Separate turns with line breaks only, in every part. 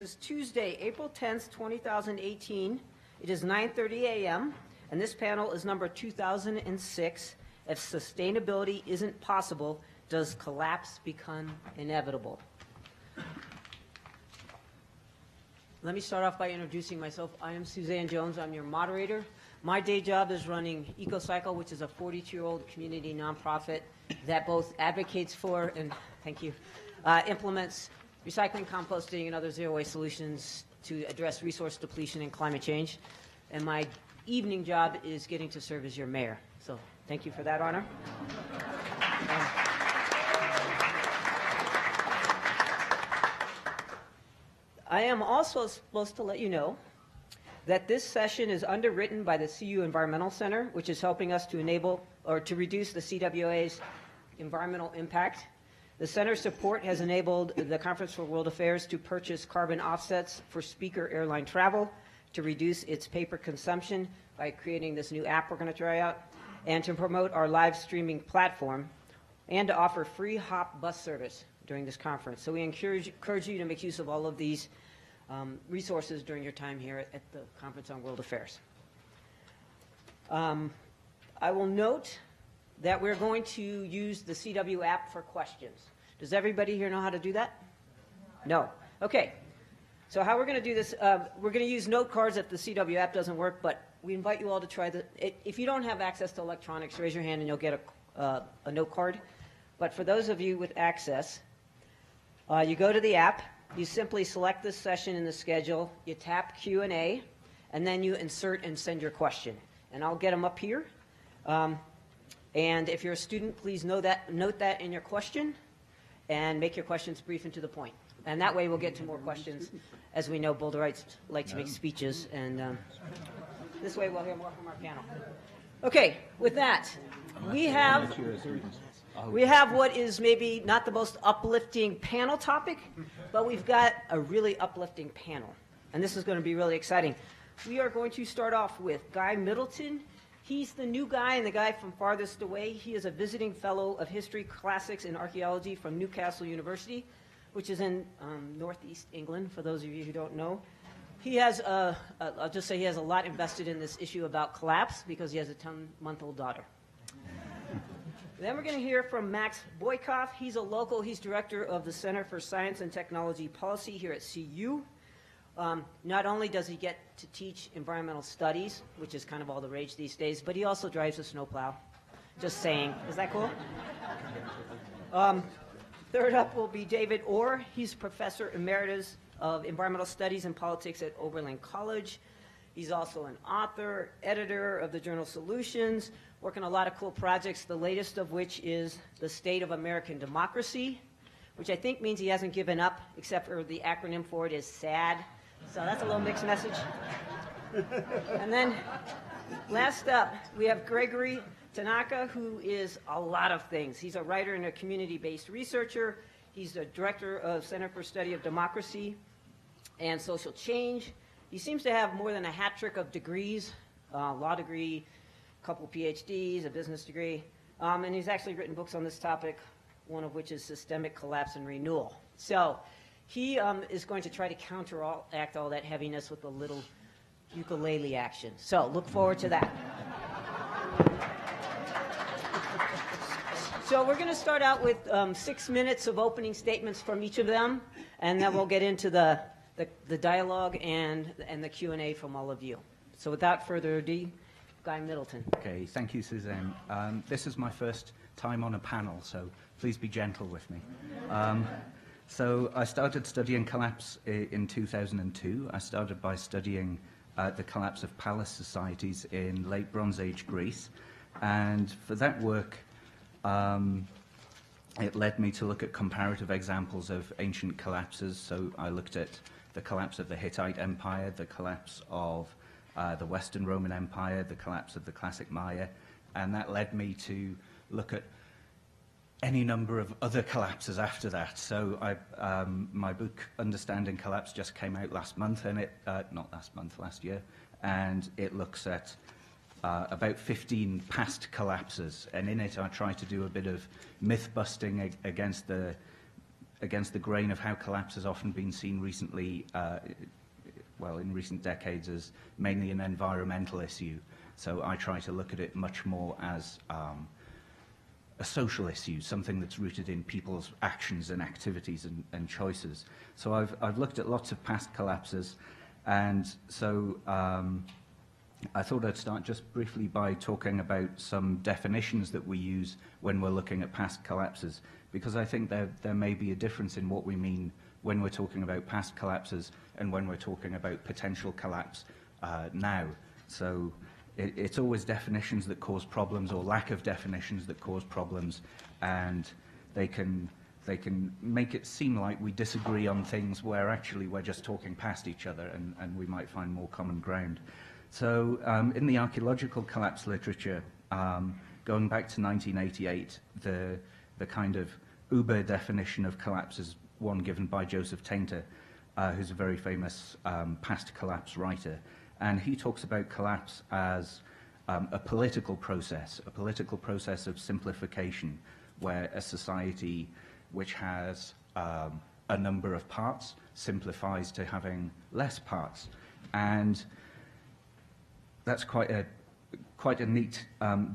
is Tuesday, April 10th, 2018. It is 9:30 a.m., and this panel is number 2006. If sustainability isn't possible, does collapse become inevitable? Let me start off by introducing myself. I am Suzanne Jones. I'm your moderator. My day job is running EcoCycle, which is a 42-year-old community nonprofit that both advocates for and, thank you, implements recycling, composting, and other zero-waste solutions to address resource depletion and climate change. And my evening job is getting to serve as your mayor. So thank you for that honor. I am also supposed to let you know that this session is underwritten by the CU Environmental Center, which is helping us to enable or to reduce the CWA's environmental impact. The center's support has enabled the Conference for World Affairs to purchase carbon offsets for speaker airline travel, to reduce its paper consumption by creating this new app we're going to try out, and to promote our live streaming platform, and to offer free hop bus service during this conference. So we encourage you to make use of all of these resources during your time here at the Conference on World Affairs. I will note that we're going to use the CW app for questions. Does everybody here know how to do that? No. Okay. So how we're going to do this, we're going to use note cards if the CW app doesn't work, but we invite you all to try if you don't have access to electronics, raise your hand and you'll get a note card. But for those of you with access, you go to the app, you simply select this session in the schedule, you tap Q&A, and then you insert and send your question. And I'll get them up here. And if you're a student, please note that in your question and make your questions brief and to the point. And that way we'll get to more questions. As we know, Boulderites like to make speeches, and this way we'll hear more from our panel. Okay, with that, we have what is maybe not the most uplifting panel topic, but we've got a really uplifting panel. And this is going to be really exciting. We are going to start off with Guy Middleton. He's the new guy and the guy from farthest away. He is a visiting fellow of history, classics, and archaeology from Newcastle University, which is in northeast England, for those of you who don't know. He has, I'll just say he has a lot invested in this issue about collapse because he has a 10-month-old daughter. Then we're going to hear from Max Boykoff. He's a local. He's director of the Center for Science and Technology Policy here at CU. Not only does he get to teach environmental studies, which is kind of all the rage these days, but he also drives a snowplow. Just saying. Is that cool? Third up will be David Orr. He's professor emeritus of environmental studies and politics at Oberlin College. He's also an author, editor of the journal Solutions, working on a lot of cool projects, the latest of which is The State of American Democracy, which I think means he hasn't given up, except for the acronym for it is SAD. So that's a little mixed message. And then last up, we have Gregory Tanaka, who is a lot of things. He's a writer and a community-based researcher. He's the director of Center for Study of Democracy and Social Change. He seems to have more than a hat trick of degrees, law degree, a couple PhDs, a business degree, and he's actually written books on this topic, one of which is Systemic Collapse and Renewal. So he is going to try to counteract all that heaviness with a little ukulele action. So look forward to that. So we're going to start out with 6 minutes of opening statements from each of them, and then we'll get into the dialogue and the Q&A from all of you. So without further ado, Guy Middleton.
Okay, thank you, Suzanne. This is my first time on a panel, so please be gentle with me. So I started studying collapse in 2002. I started by studying the collapse of palace societies in late Bronze Age Greece. And for that work, it led me to look at comparative examples of ancient collapses. So I looked at the collapse of the Hittite Empire, the collapse of the Western Roman Empire, the collapse of the classic Maya, and that led me to look at any number of other collapses after that. So my book, Understanding Collapse, just came out last month, and last year, and it looks at about 15 past collapses, and in it I try to do a bit of myth-busting against the against the grain of how collapse has often been seen recently, well, in recent decades, as mainly an environmental issue. So I try to look at it much more as a social issue, something that's rooted in people's actions and activities and choices. So I've looked at lots of past collapses, and so I thought I'd start just briefly by talking about some definitions that we use when we're looking at past collapses, because I think there may be a difference in what we mean when we're talking about past collapses and when we're talking about potential collapse now. So it's always definitions that cause problems, or lack of definitions that cause problems, and they can make it seem like we disagree on things where actually we're just talking past each other, and we might find more common ground. So in the archaeological collapse literature, going back to 1988, the kind of uber definition of collapse is one given by Joseph Tainter, who's a very famous past collapse writer. And he talks about collapse as a political process of simplification, where a society which has a number of parts simplifies to having less parts. And that's quite a neat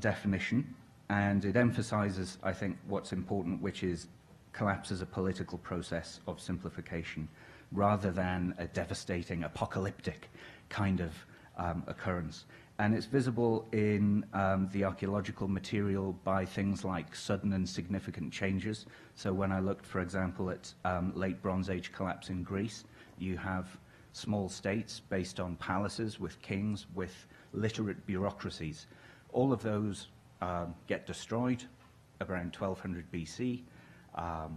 definition, and it emphasizes, I think, what's important, which is collapse as a political process of simplification, rather than a devastating, apocalyptic kind of occurrence. And it's visible in the archaeological material by things like sudden and significant changes. So when I looked, for example, at late Bronze Age collapse in Greece, you have small states based on palaces with kings, with literate bureaucracies. All of those get destroyed around 1200 BC,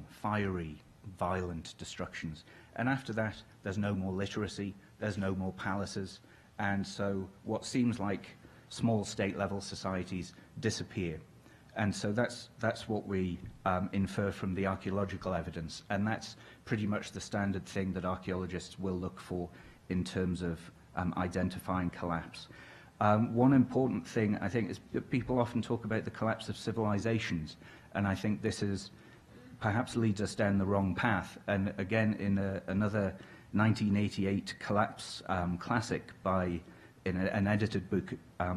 fiery, violent destructions. And after that, there's no more literacy, there's no more palaces, and so what seems like small state-level societies disappear. And so that's what we infer from the archaeological evidence, and that's pretty much the standard thing that archaeologists will look for in terms of identifying collapse. One important thing, I think, is that people often talk about the collapse of civilizations, and I think this is perhaps leads us down the wrong path. And again, in another 1988 collapse classic in an edited book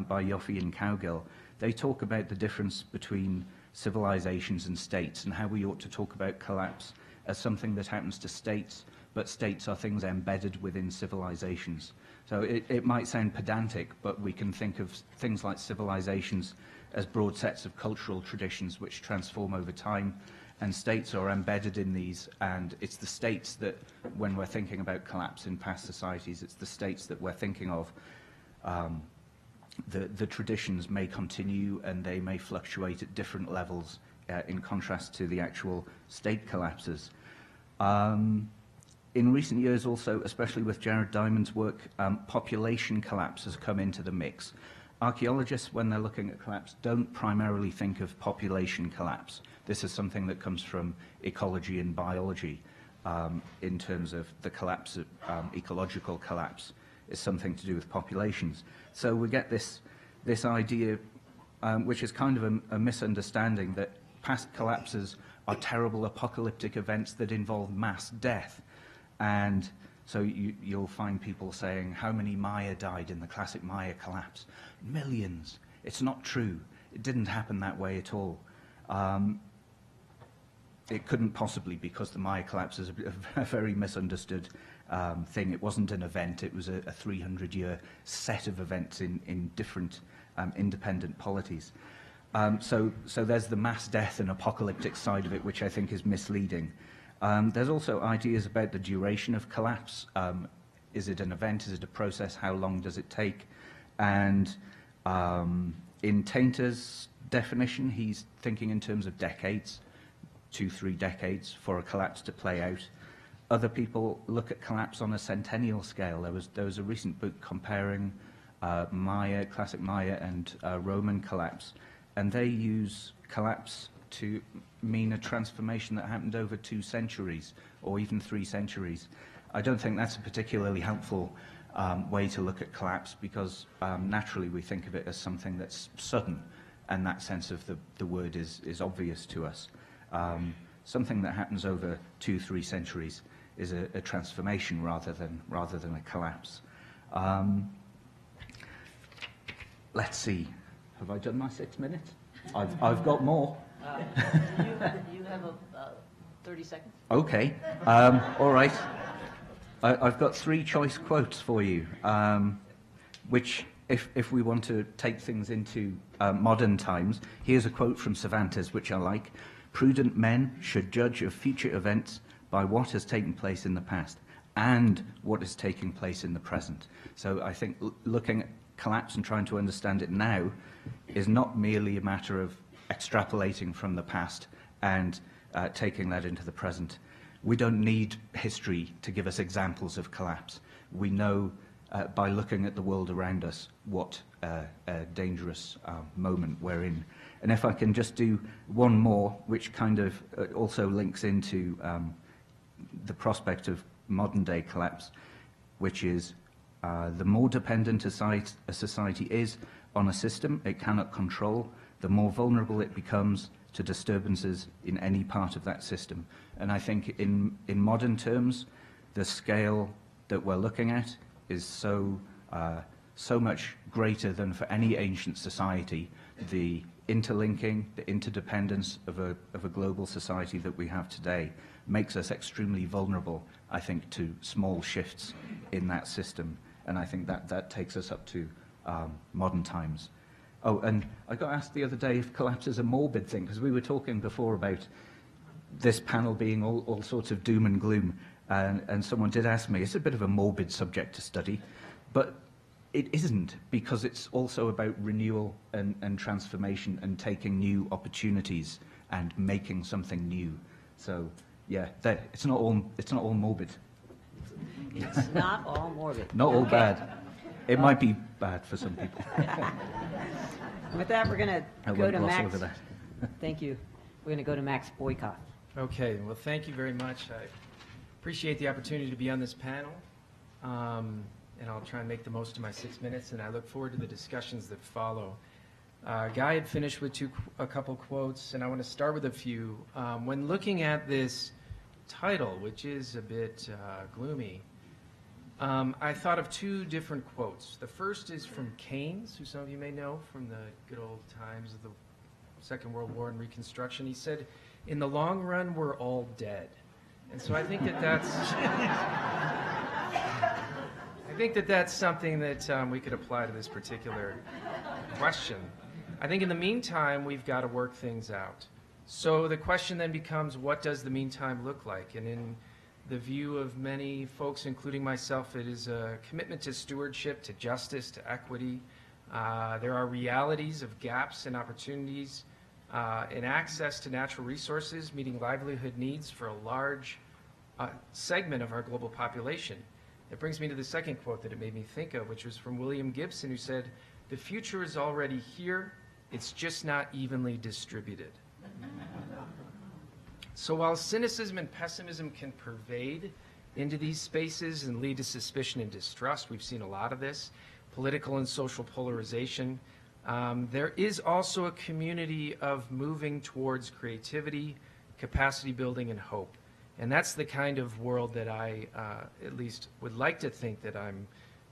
by Yoffe and Cowgill, they talk about the difference between civilizations and states, and how we ought to talk about collapse as something that happens to states, but states are things embedded within civilizations. So it might sound pedantic, but we can think of things like civilizations as broad sets of cultural traditions which transform over time, and states are embedded in these, and it's the states that, when we're thinking about collapse in past societies, it's the states that we're thinking of. The traditions may continue and they may fluctuate at different levels in contrast to the actual state collapses. In recent years also, especially with Jared Diamond's work, population collapse has come into the mix. Archaeologists, when they're looking at collapse, don't primarily think of population collapse. This is something that comes from ecology and biology in terms of the collapse of ecological collapse is something to do with populations. So we get this idea, which is kind of a misunderstanding, that past collapses are terrible apocalyptic events that involve mass death. And so you'll find people saying, how many Maya died in the classic Maya collapse? Millions. It's not true. It didn't happen that way at all. It couldn't possibly, because the Maya collapse is a very misunderstood thing. It wasn't an event. It was a 300-year set of events in different independent polities. So there's the mass death and apocalyptic side of it, which I think is misleading. There's also ideas about the duration of collapse. Is it an event? Is it a process? How long does it take? And in Tainter's definition, he's thinking in terms of decades, 2-3 decades for a collapse to play out. Other people look at collapse on a centennial scale. There was a recent book comparing Maya, classic Maya, and Roman collapse, and they use collapse to mean a transformation that happened over 2 centuries or even 3 centuries. I don't think that's a particularly helpful way to look at collapse, because naturally we think of it as something that's sudden, and that sense of the word is obvious to us. something that happens over 2-3 centuries is a transformation rather than a collapse. Let's see. Have I done my 6 minutes? I've got more.
You have 30 seconds.
Okay. All right. I've got 3 choice quotes for you, which, if we want to take things into modern times, here's a quote from Cervantes, which I like. "Prudent men should judge of future events by what has taken place in the past and what is taking place in the present." So I think looking at collapse and trying to understand it now is not merely a matter of extrapolating from the past and taking that into the present. We don't need history to give us examples of collapse. We know by looking at the world around us what a dangerous moment we're in. And if I can just do one more, which kind of also links into the prospect of modern day collapse, which is the more dependent a society is on a system it cannot control, the more vulnerable it becomes to disturbances in any part of that system. And I think in modern terms, the scale that we're looking at is so much greater than for any ancient society. The interlinking, the interdependence of a global society that we have today makes us extremely vulnerable, I think, to small shifts in that system. And I think that takes us up to modern times. Oh, and I got asked the other day if collapse is a morbid thing, because we were talking before about this panel being all sorts of doom and gloom, and someone did ask me, it's a bit of a morbid subject to study, but it isn't, because it's also about renewal and transformation and taking new opportunities and making something new. So, yeah, it's not all morbid.
It's not all morbid.
Not all bad. It might be bad for some people.
With that, we're going to go to Max.
Over that.
Thank you. We're going to go to Max Boykoff.
Okay, well, thank you very much. I appreciate the opportunity to be on this panel, and I'll try and make the most of my 6 minutes, and I look forward to the discussions that follow. Guy had finished with a couple quotes, and I want to start with a few. When looking at this title, which is a bit gloomy, I thought of 2 different quotes. The first is from Keynes, who some of you may know from the good old times of the Second World War and Reconstruction. He said, "In the long run, we're all dead." And so I think that's something that we could apply to this particular question. I think in the meantime, we've got to work things out. So the question then becomes, what does the meantime look like? And in the view of many folks, including myself, it is a commitment to stewardship, to justice, to equity. There are realities of gaps and opportunities in access to natural resources, meeting livelihood needs for a large segment of our global population. It brings me to the second quote that it made me think of, which was from William Gibson, who said, "The future is already here, it's just not evenly distributed." So while cynicism and pessimism can pervade into these spaces and lead to suspicion and distrust, we've seen a lot of this, political and social polarization, there is also a community of moving towards creativity, capacity building, and hope. And that's the kind of world that I at least would like to think that I'm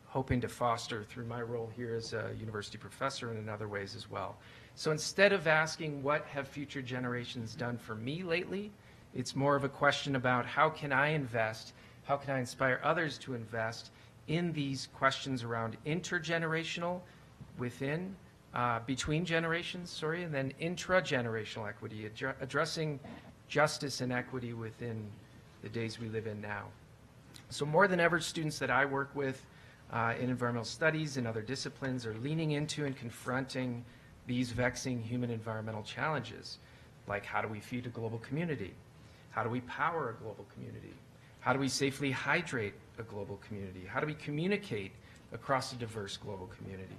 hoping to foster through my role here as a university professor and in other ways as well. So instead of asking what have future generations done for me lately, it's more of a question about how can I invest, how can I inspire others to invest in these questions around intergenerational, between generations, and then intragenerational equity, addressing justice and equity within the days we live in now. So more than ever, students that I work with in environmental studies and other disciplines are leaning into and confronting these vexing human environmental challenges, like how do we feed a global community? How do we power a global community? How do we safely hydrate a global community? How do we communicate across a diverse global community?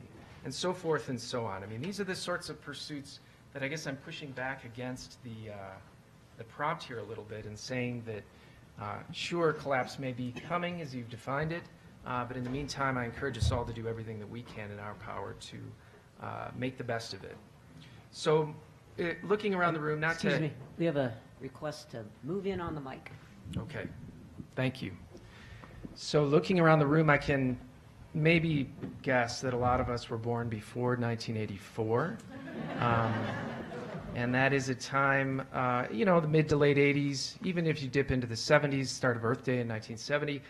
And so forth and so on. I mean, these are the sorts of pursuits that I guess I'm pushing back against the prompt here a little bit and saying that, sure, collapse may be coming as you've defined it, but in the meantime, I encourage us all to do everything that we can in our power to make the best of it. So looking around the room,
Excuse me, we have a request to move in on the mic.
Okay, thank you. So looking around the room, I can maybe guess that a lot of us were born before 1984. And that is a time, the mid to late 80s, even if you dip into the 70s, start of Earth Day in 1970,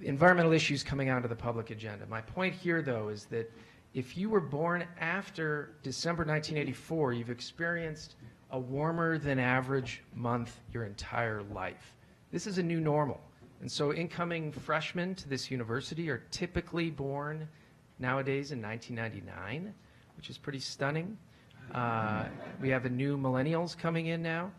environmental issues coming onto the public agenda. My point here, though, is that if you were born after December 1984, you've experienced a warmer than average month your entire life. This is a new normal. And so incoming freshmen to this university are typically born nowadays in 1999, which is pretty stunning. We have the new millennials coming in now.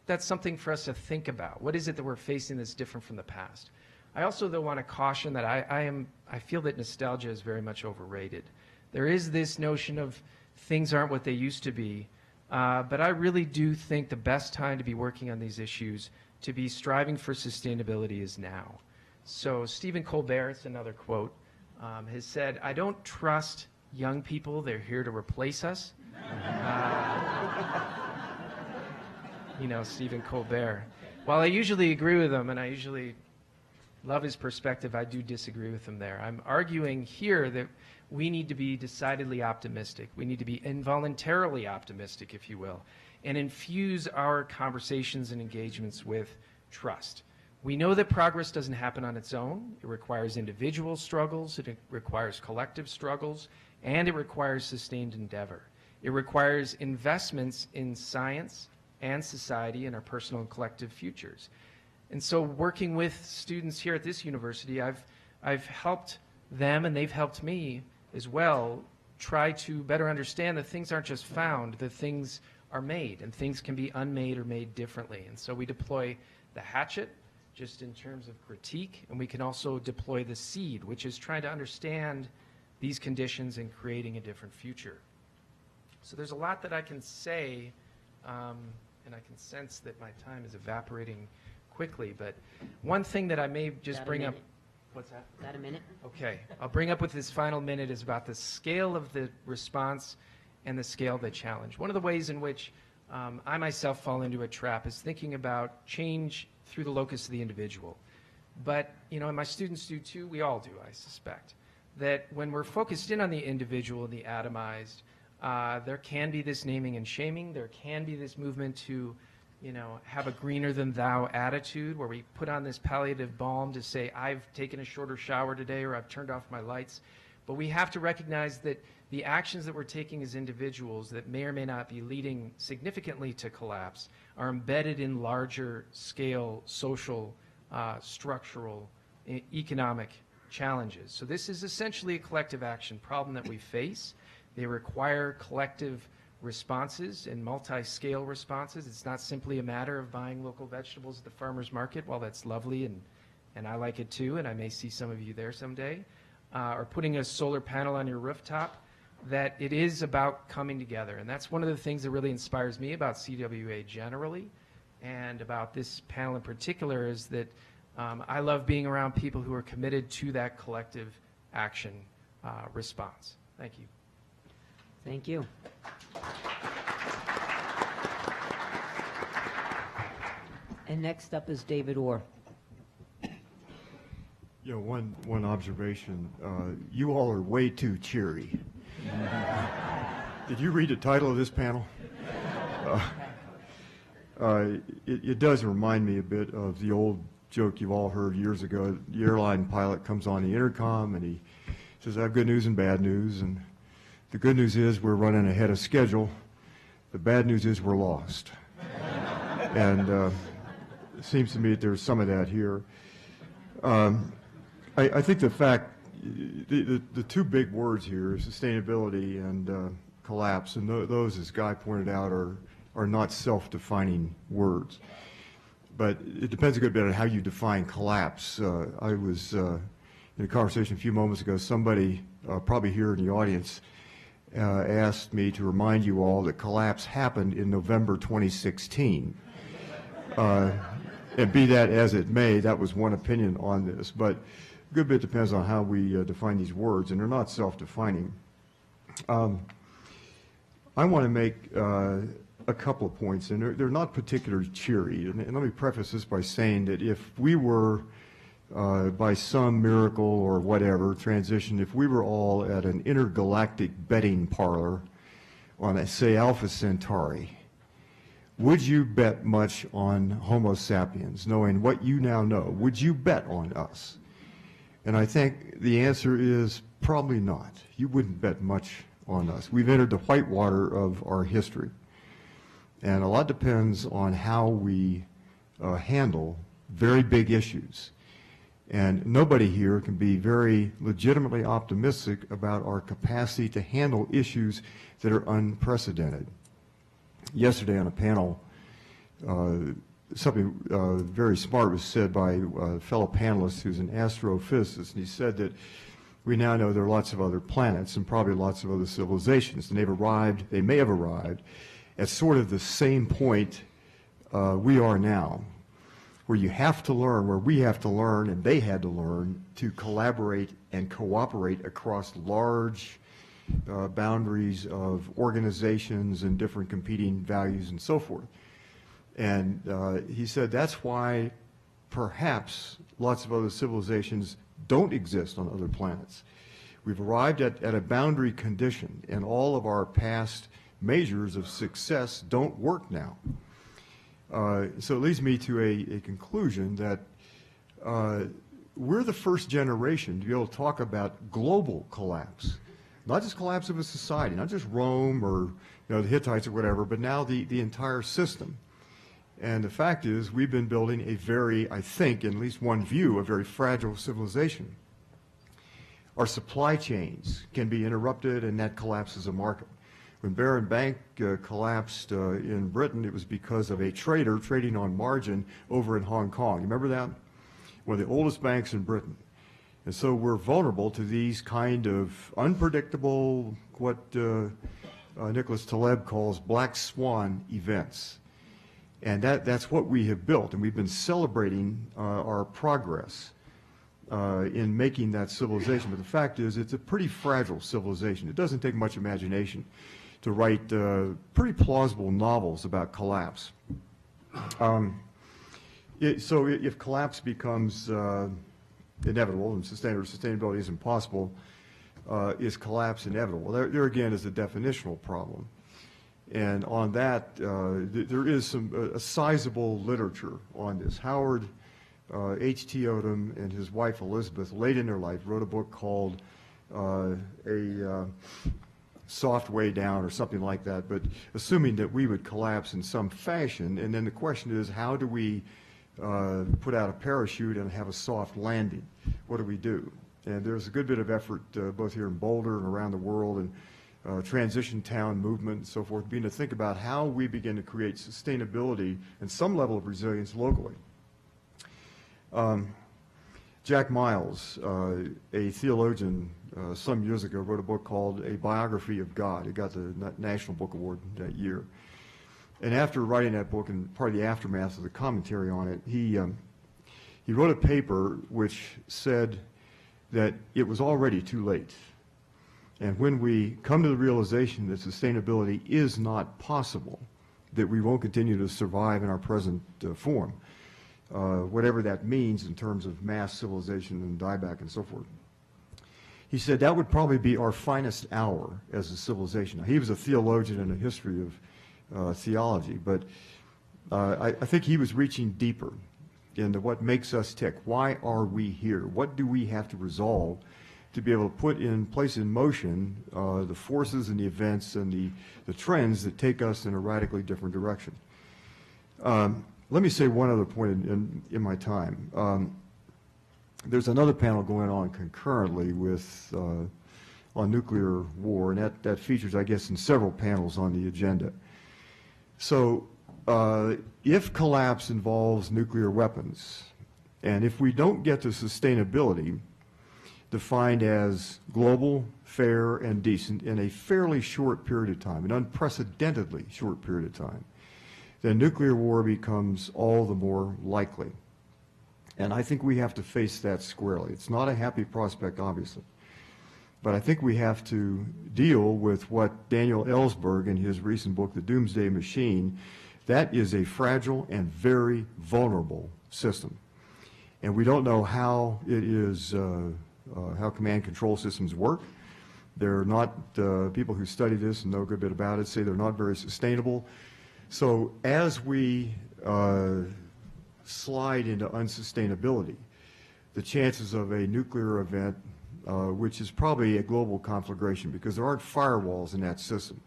That's something for us to think about. What is it that we're facing that's different from the past? I also, though, want to caution that I feel that nostalgia is very much overrated. There is this notion of things aren't what they used to be, but I really do think the best time to be working on these issues, to be striving for sustainability, is now. So Stephen Colbert, it's another quote, has said, "I don't trust young people. They're here to replace us." Stephen Colbert. While I usually agree with him and I usually love his perspective, I do disagree with him there. I'm arguing here that we need to be decidedly optimistic. We need to be involuntarily optimistic, if you will, and infuse our conversations and engagements with trust. We know that progress doesn't happen on its own. It requires individual struggles, it requires collective struggles, and it requires sustained endeavor. It requires investments in science and society and our personal and collective futures. And so working with students here at this university, I've helped them, and they've helped me as well, try to better understand that things aren't just found, that things are made, and things can be unmade or made differently. And so we deploy the hatchet, just in terms of critique, and we can also deploy the seed, which is trying to understand these conditions and creating a different future. So there's a lot that I can say, and I can sense that my time is evaporating quickly, but one thing that I may just bring up. What's that?
Is that a minute?
Okay, I'll bring up with this final minute is about the scale of the response and the scale of the challenge. One of the ways in which I myself fall into a trap is thinking about change through the locus of the individual. But, and my students do too, we all do, I suspect, that when we're focused in on the individual and the atomized, there can be this naming and shaming. There can be this movement to, have a greener than thou attitude where we put on this palliative balm to say, I've taken a shorter shower today or I've turned off my lights. But we have to recognize that the actions that we're taking as individuals that may or may not be leading significantly to collapse are embedded in larger scale social, structural, economic challenges. So this is essentially a collective action problem that we face. They require collective responses and multi-scale responses. It's not simply a matter of buying local vegetables at the farmer's market. While that's lovely and I like it too, and I may see some of you there someday, or putting a solar panel on your rooftop, that it is about coming together. And that's one of the things that really inspires me about CWA generally and about this panel in particular is that I love being around people who are committed to that collective action response. Thank you.
Thank you. And next up is David Orr.
One observation. You all are way too cheery. Did you read the title of this panel? It does remind me a bit of the old joke you've all heard years ago. The airline pilot comes on the intercom and he says, I have good news and bad news. And the good news is we're running ahead of schedule. The bad news is we're lost. And it seems to me that there's some of that here. I think the fact, the two big words here, sustainability and collapse, and those, as Guy pointed out, are not self-defining words. But it depends a good bit on how you define collapse. I was in a conversation a few moments ago, somebody probably here in the audience asked me to remind you all that collapse happened in November 2016. And be that as it may, that was one opinion on this. But a good bit depends on how we define these words, and they're not self-defining. I want to make a couple of points, and they're not particularly cheery. And let me preface this by saying that if we were, by some miracle or whatever, transitioned, if we were all at an intergalactic betting parlor on, say, Alpha Centauri, would you bet much on Homo sapiens, knowing what you now know? Would you bet on us? And I think the answer is probably not. You wouldn't bet much on us. We've entered the whitewater of our history. And a lot depends on how we handle very big issues. And nobody here can be very legitimately optimistic about our capacity to handle issues that are unprecedented. Yesterday on a panel, something very smart was said by a fellow panelist who's an astrophysicist, and he said that we now know there are lots of other planets and probably lots of other civilizations, and they may have arrived at sort of the same point we are now, where you have to learn, where we have to learn, and they had to learn to collaborate and cooperate across large boundaries of organizations and different competing values and so forth. And he said that's why perhaps lots of other civilizations don't exist on other planets. We've arrived at a boundary condition, and all of our past measures of success don't work now. So it leads me to a conclusion that we're the first generation to be able to talk about global collapse, not just collapse of a society, not just Rome or the Hittites or whatever, but now the entire system. And the fact is, we've been building a very, I think, in at least one view, a very fragile civilization. Our supply chains can be interrupted, and that collapses a market. When Bear and Bank collapsed in Britain, it was because of a trader trading on margin over in Hong Kong. You remember that? One of the oldest banks in Britain. And so we're vulnerable to these kind of unpredictable, what Nicholas Taleb calls black swan events. And that's what we have built, and we've been celebrating our progress in making that civilization. But the fact is, it's a pretty fragile civilization. It doesn't take much imagination to write pretty plausible novels about collapse. So if collapse becomes inevitable, and sustainability isn't possible, is collapse inevitable? Well, there again is a definitional problem. And on that, there is a sizable literature on this. Howard H.T. Odom and his wife Elizabeth, late in their life, wrote a book called A Soft Way Down or something like that, but assuming that we would collapse in some fashion. And then the question is, how do we put out a parachute and have a soft landing? What do we do? And there's a good bit of effort both here in Boulder and around the world, and transition town movement and so forth, being to think about how we begin to create sustainability and some level of resilience locally. Jack Miles, a theologian some years ago, wrote a book called A Biography of God. It got the National Book Award that year. And after writing that book, and part of the aftermath of the commentary on it, he wrote a paper which said that it was already too late. And when we come to the realization that sustainability is not possible, that we won't continue to survive in our present form, whatever that means in terms of mass civilization and dieback and so forth. He said that would probably be our finest hour as a civilization. Now, he was a theologian and a history of theology, but I think he was reaching deeper into what makes us tick. Why are we here? What do we have to resolve to be able to put in place in motion the forces and the events and the trends that take us in a radically different direction? Let me say one other point in my time. There's another panel going on concurrently with on nuclear war, and that features, I guess, in several panels on the agenda. So if collapse involves nuclear weapons, and if we don't get to sustainability, defined as global, fair, and decent in a fairly short period of time, an unprecedentedly short period of time, then nuclear war becomes all the more likely. And I think we have to face that squarely. It's not a happy prospect, obviously. But I think we have to deal with what Daniel Ellsberg in his recent book, The Doomsday Machine, that is a fragile and very vulnerable system. And we don't know how it is, how command control systems work. They're not, people who study this and know a good bit about it say they're not very sustainable. So as we slide into unsustainability, the chances of a nuclear event, which is probably a global conflagration because there aren't firewalls in that system.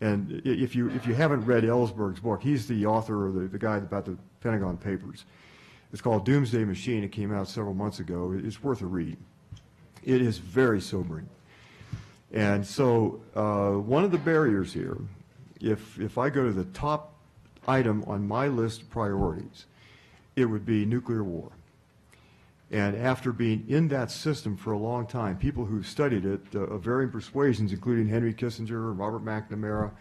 And if you haven't read Ellsberg's book, he's the author or the guy about the Pentagon Papers. It's called Doomsday Machine. It came out several months ago. It's worth a read. It is very sobering. And so one of the barriers here, if I go to the top item on my list of priorities, it would be nuclear war. And after being in that system for a long time, people who've studied it of varying persuasions, including Henry Kissinger, Robert McNamara,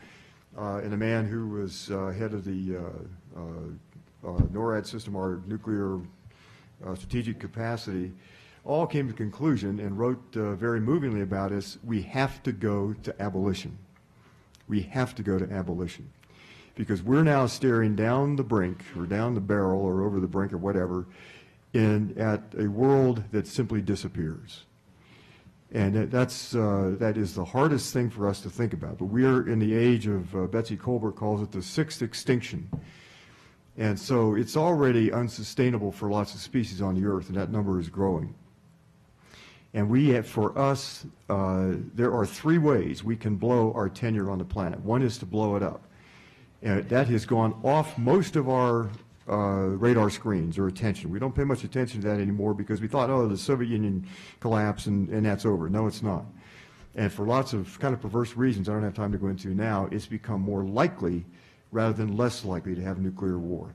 and a man who was head of the NORAD system, our nuclear strategic capacity, all came to the conclusion and wrote very movingly about us, we have to go to abolition. We have to go to abolition. Because we're now staring down the brink, or down the barrel, or over the brink, or whatever, at a world that simply disappears. And that is the hardest thing for us to think about. But we're in the age of, Betsy Colbert calls it the sixth extinction. And so it's already unsustainable for lots of species on the Earth, and that number is growing. And for us, there are three ways we can blow our tenure on the planet. One is to blow it up. And that has gone off most of our radar screens or attention. We don't pay much attention to that anymore because we thought, oh, the Soviet Union collapsed and that's over. No, it's not. And for lots of kind of perverse reasons I don't have time to go into now, it's become more likely rather than less likely to have nuclear war.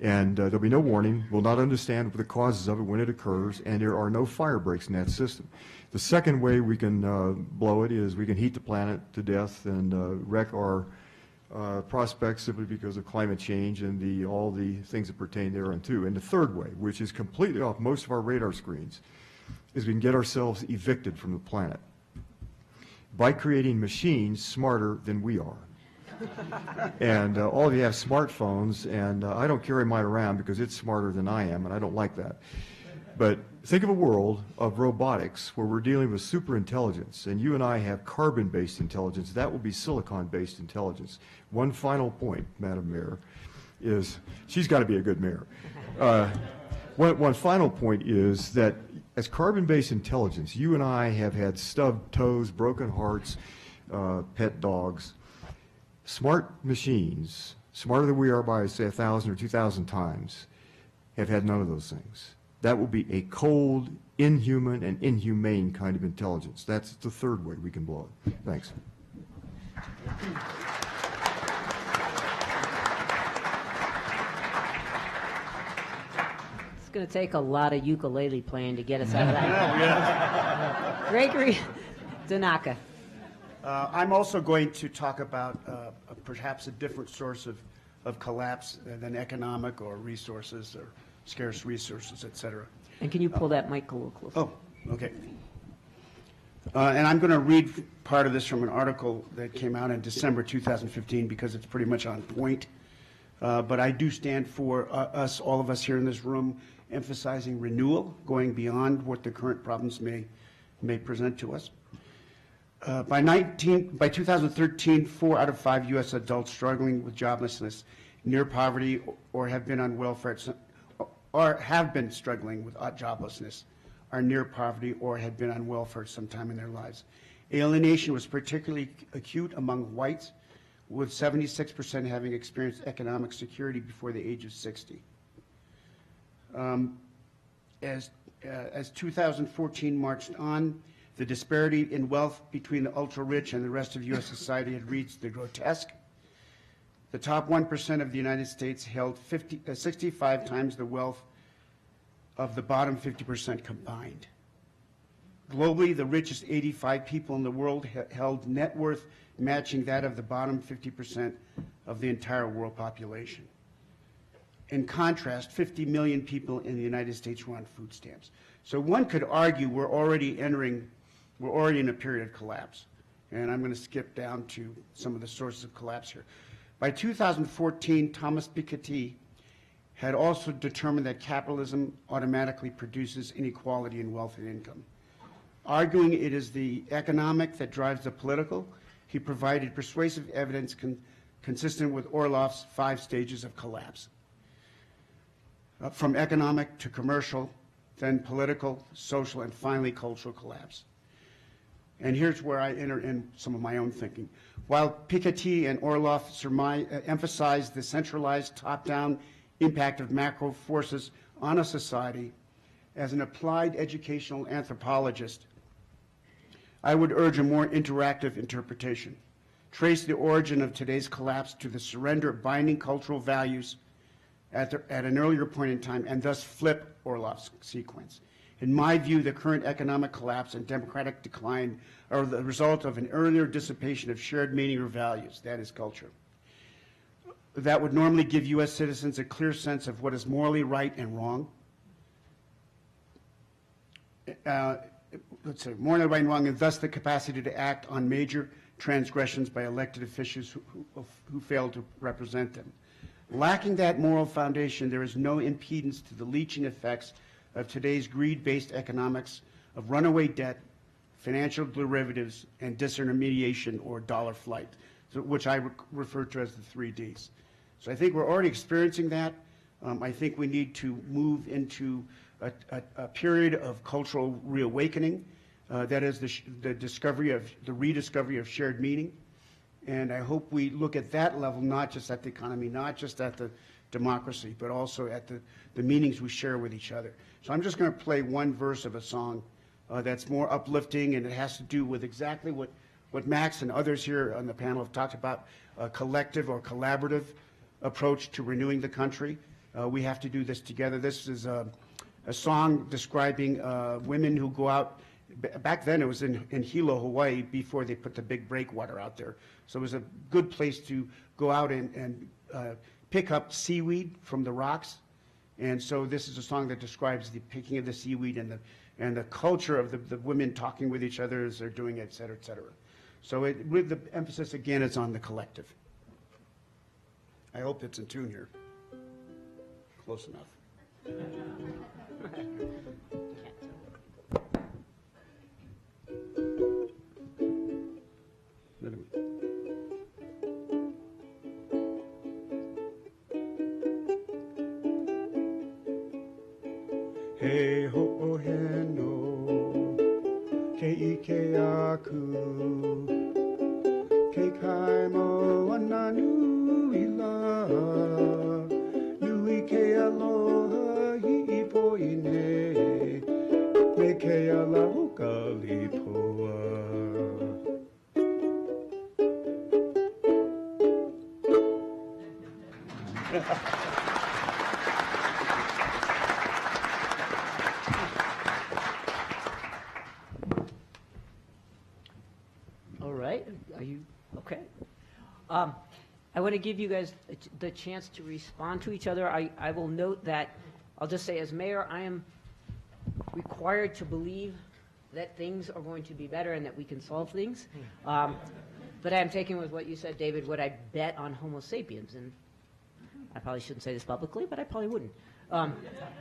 And there'll be no warning. We'll not understand the causes of it when it occurs, and there are no fire breaks in that system. The second way we can blow it is we can heat the planet to death and wreck our prospects simply because of climate change and all the things that pertain thereunto. And the third way, which is completely off most of our radar screens, is we can get ourselves evicted from the planet by creating machines smarter than we are. And all of you have smartphones, and I don't carry mine around because it's smarter than I am, and I don't like that. But think of a world of robotics where we're dealing with superintelligence, and you and I have carbon-based intelligence. That will be silicon-based intelligence. One final point, Madam Mayor, is she's got to be a good mayor. One final point is that as carbon-based intelligence, you and I have had stubbed toes, broken hearts, pet dogs. Smart machines, smarter than we are by, say, 1,000 or 2,000 times, have had none of those things. That will be a cold, inhuman, and inhumane kind of intelligence. That's the third way we can blow it. Thanks.
It's going to take a lot of ukulele playing to get us out of that. Gregory Tanaka.
I'm also going to talk about perhaps a different source of collapse than economic or resources or scarce resources, et cetera.
And can you pull that mic a little closer?
Oh, okay. And I'm going to read part of this from an article that came out in December 2015 because it's pretty much on point. But I do stand for us, all of us here in this room, emphasizing renewal, going beyond what the current problems may present to us. By 2013, 4 out of 5 U.S. adults struggling with joblessness, near poverty, or have been on welfare, or have been struggling with joblessness, are near poverty, or had been on welfare sometime in their lives. Alienation was particularly acute among whites, with 76% having experienced economic security before the age of 60. As 2014 marched on, the disparity in wealth between the ultra-rich and the rest of U.S. society had reached the grotesque. The top 1% of the United States held 65 times the wealth of the bottom 50% combined. Globally, the richest 85 people in the world held net worth matching that of the bottom 50% of the entire world population. In contrast, 50 million people in the United States were on food stamps. So one could argue we're already entering we're already in a period of collapse. And I'm going to skip down to some of the sources of collapse here. By 2014, Thomas Piketty had also determined that capitalism automatically produces inequality in wealth and income. Arguing it is the economic that drives the political, he provided persuasive evidence consistent with Orloff's 5 stages of collapse. From economic to commercial, then political, social, and finally cultural collapse. And here's where I enter in some of my own thinking. While Piketty and Orloff emphasized the centralized top-down impact of macro forces on a society, as an applied educational anthropologist, I would urge a more interactive interpretation. Trace the origin of today's collapse to the surrender of binding cultural values at an earlier point in time, and thus flip Orloff's sequence. In my view, the current economic collapse and democratic decline are the result of an earlier dissipation of shared meaning or values, that is culture. That would normally give U.S. citizens a clear sense of what is morally right and wrong. Morally right and wrong, and thus the capacity to act on major transgressions by elected officials who fail to represent them. Lacking that moral foundation, there is no impedance to the leaching effects of today's greed-based economics of runaway debt, financial derivatives, and disintermediation or dollar flight, which I refer to as the 3 Ds. So I think we're already experiencing that. I think we need to move into a period of cultural reawakening. That is the rediscovery of shared meaning. And I hope we look at that level, not just at the economy, not just at the democracy, but also at the meanings we share with each other. So I'm just going to play one verse of a song that's more uplifting, and it has to do with exactly what Max and others here on the panel have talked about, a collective or collaborative approach to renewing the country. We have to do this together. This is a song describing women who go out. Back then it was in Hilo, Hawaii, before they put the big breakwater out there. So it was a good place to go out and pick up seaweed from the rocks. And so this is a song that describes the picking of the seaweed and the culture of the women talking with each other as they're doing it, et cetera, et cetera. So with the emphasis, again, is on the collective. I hope it's in tune here. Close enough. He ho he no, ke ike aku, ke kai mo ana nui la, nui ke aloha hi poine, me ke aloha kalipoa.
All right. Are you okay? I want to give you guys the chance to respond to each other. I will note that I'll just say, as mayor, I am required to believe that things are going to be better and that we can solve things. But I'm taking with what you said, David, what I bet on Homo sapiens. And I probably shouldn't say this publicly, but I probably wouldn't. And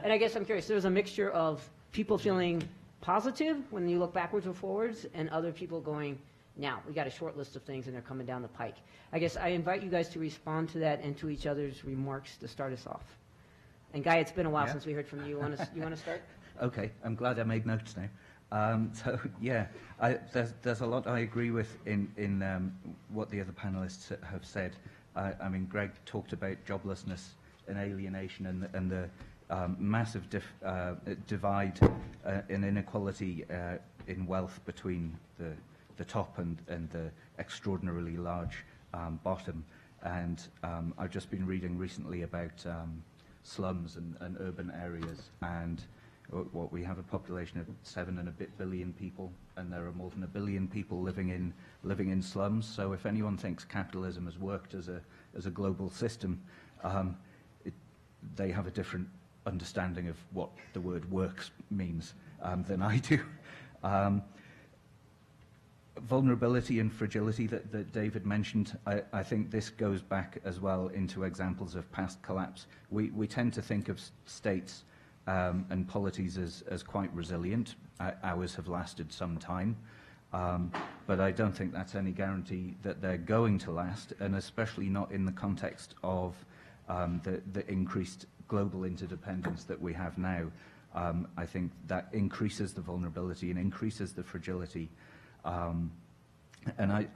I guess I'm curious. There's a mixture of people feeling positive when you look backwards or forwards, and other people going, now, we got a short list of things and they're coming down the pike. I guess I invite you guys to respond to that and to each other's remarks to start us off. And Guy, it's been a while since we heard from you. You want to start?
Okay, I'm glad I made notes now. So yeah, there's a lot I agree with in what the other panelists have said. I mean, Greg talked about joblessness and alienation and the massive divide in inequality in wealth between the top and the extraordinarily large bottom. And I've just been reading recently about slums and urban areas, and what we have a population of 7 and a bit billion people, and there are more than 1 billion people living in slums. So if anyone thinks capitalism has worked as a global system, they have a different understanding of what the word works means than I do. vulnerability and fragility that David mentioned, I think this goes back as well into examples of past collapse. We tend to think of states and polities as quite resilient. Ours have lasted some time, but I don't think that's any guarantee that they're going to last, and especially not in the context of the increased global interdependence that we have now. I think that increases the vulnerability and increases the fragility. And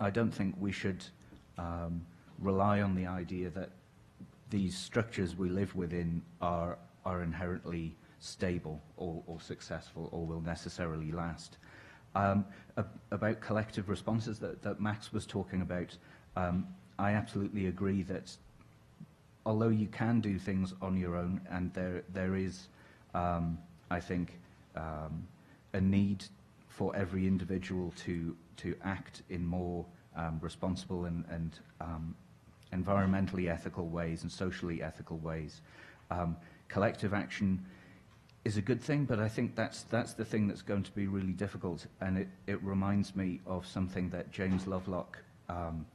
I don't think we should rely on the idea that these structures we live within are inherently stable or successful or will necessarily last. About collective responses that Max was talking about, I absolutely agree that although you can do things on your own, and there is, I think, a need for every individual to act in more responsible and environmentally ethical ways and socially ethical ways. Collective action is a good thing, but I think that's the thing that's going to be really difficult, and it reminds me of something that James Lovelock,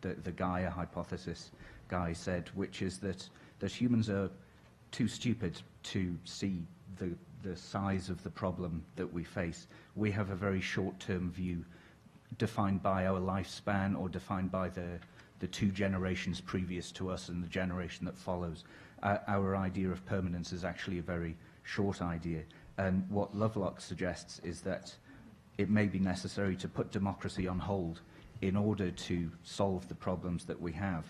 the Gaia hypothesis guy, said, which is that humans are too stupid to see the size of the problem that we face. We have a very short-term view defined by our lifespan or defined by the 2 generations previous to us and the generation that follows. Our idea of permanence is actually a very short idea. And what Lovelock suggests is that it may be necessary to put democracy on hold in order to solve the problems that we have.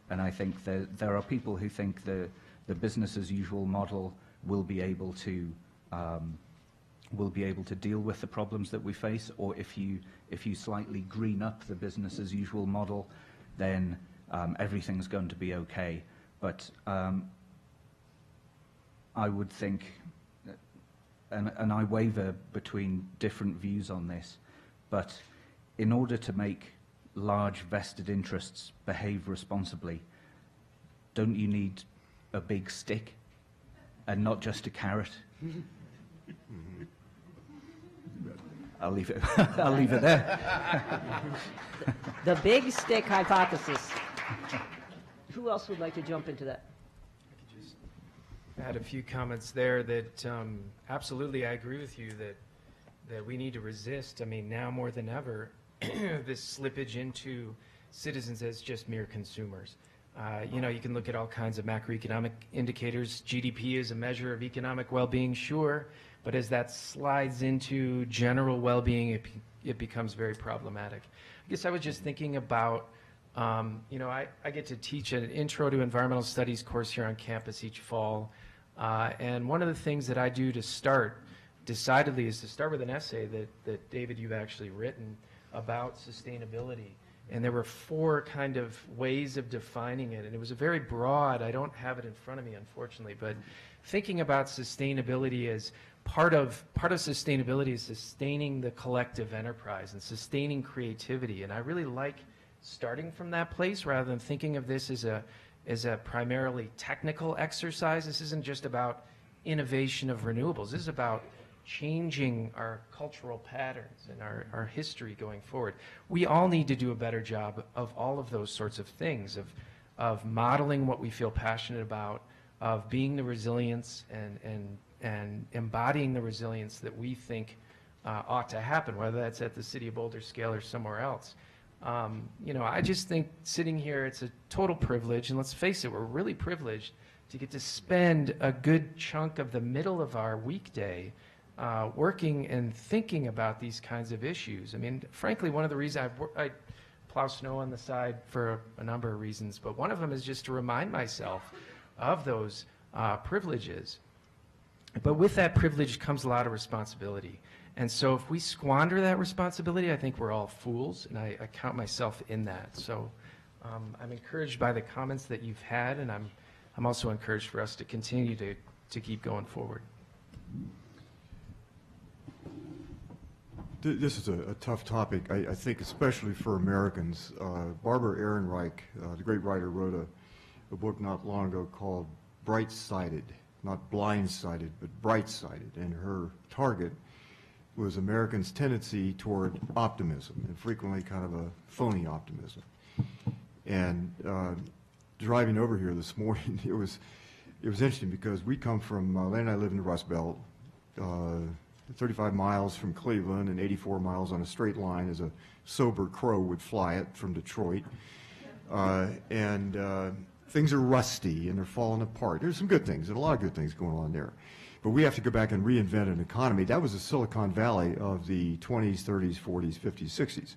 And I think there are people who think the business as usual model will be able to deal with the problems that we face, or if you slightly green up the business as usual model, then everything's going to be okay. But I would think, and I waver between different views on this, but in order to make large vested interests behave responsibly, don't you need a big stick and not just a carrot? I'll leave it. I'll leave it there.
The big stick hypothesis. Who else would like to jump into that?
I had a few comments there that absolutely I agree with you that we need to resist. I mean, now more than ever, this slippage into citizens as just mere consumers. You can look at all kinds of macroeconomic indicators. GDP is a measure of economic well-being, sure, but as that slides into general well-being, it becomes very problematic. I guess I was just thinking about, I get to teach an Intro to Environmental Studies course here on campus each fall, and one of the things that I do to start, decidedly, is to start with an essay that David, you've actually written about sustainability. And there were 4 kind of ways of defining it, and it was a very broad, I don't have it in front of me, unfortunately, but thinking about sustainability as part of sustainability is sustaining the collective enterprise and sustaining creativity. And I really like starting from that place rather than thinking of this as a primarily technical exercise. This isn't just about innovation of renewables. This is about changing our cultural patterns and our history going forward. We all need to do a better job of all of those sorts of things, of modeling what we feel passionate about, of being the resilience and embodying the resilience that we think ought to happen, whether that's at the City of Boulder scale or somewhere else. I just think sitting here, it's a total privilege, and let's face it, we're really privileged to get to spend a good chunk of the middle of our weekday working and thinking about these kinds of issues. I mean, frankly, one of the reasons I plow snow on the side for a number of reasons, but one of them is just to remind myself of those privileges. But with that privilege comes a lot of responsibility. And so if we squander that responsibility, I think we're all fools, and I count myself in that. So I'm encouraged by the comments that you've had, and I'm also encouraged for us to continue to keep going forward.
This is a tough topic, I think, especially for Americans. Barbara Ehrenreich, the great writer, wrote a book not long ago called Bright-Sided, not blind-sided, but bright-sided. And her target was Americans' tendency toward optimism, and frequently kind of a phony optimism. And driving over here this morning, it was interesting because we come from, Lane and I live in the Rust Belt, 35 miles from Cleveland and 84 miles on a straight line as a sober crow would fly it from Detroit. Things are rusty and they're falling apart. There's some good things and a lot of good things going on there. But we have to go back and reinvent an economy. That was the Silicon Valley of the 20s, 30s, 40s, 50s, 60s.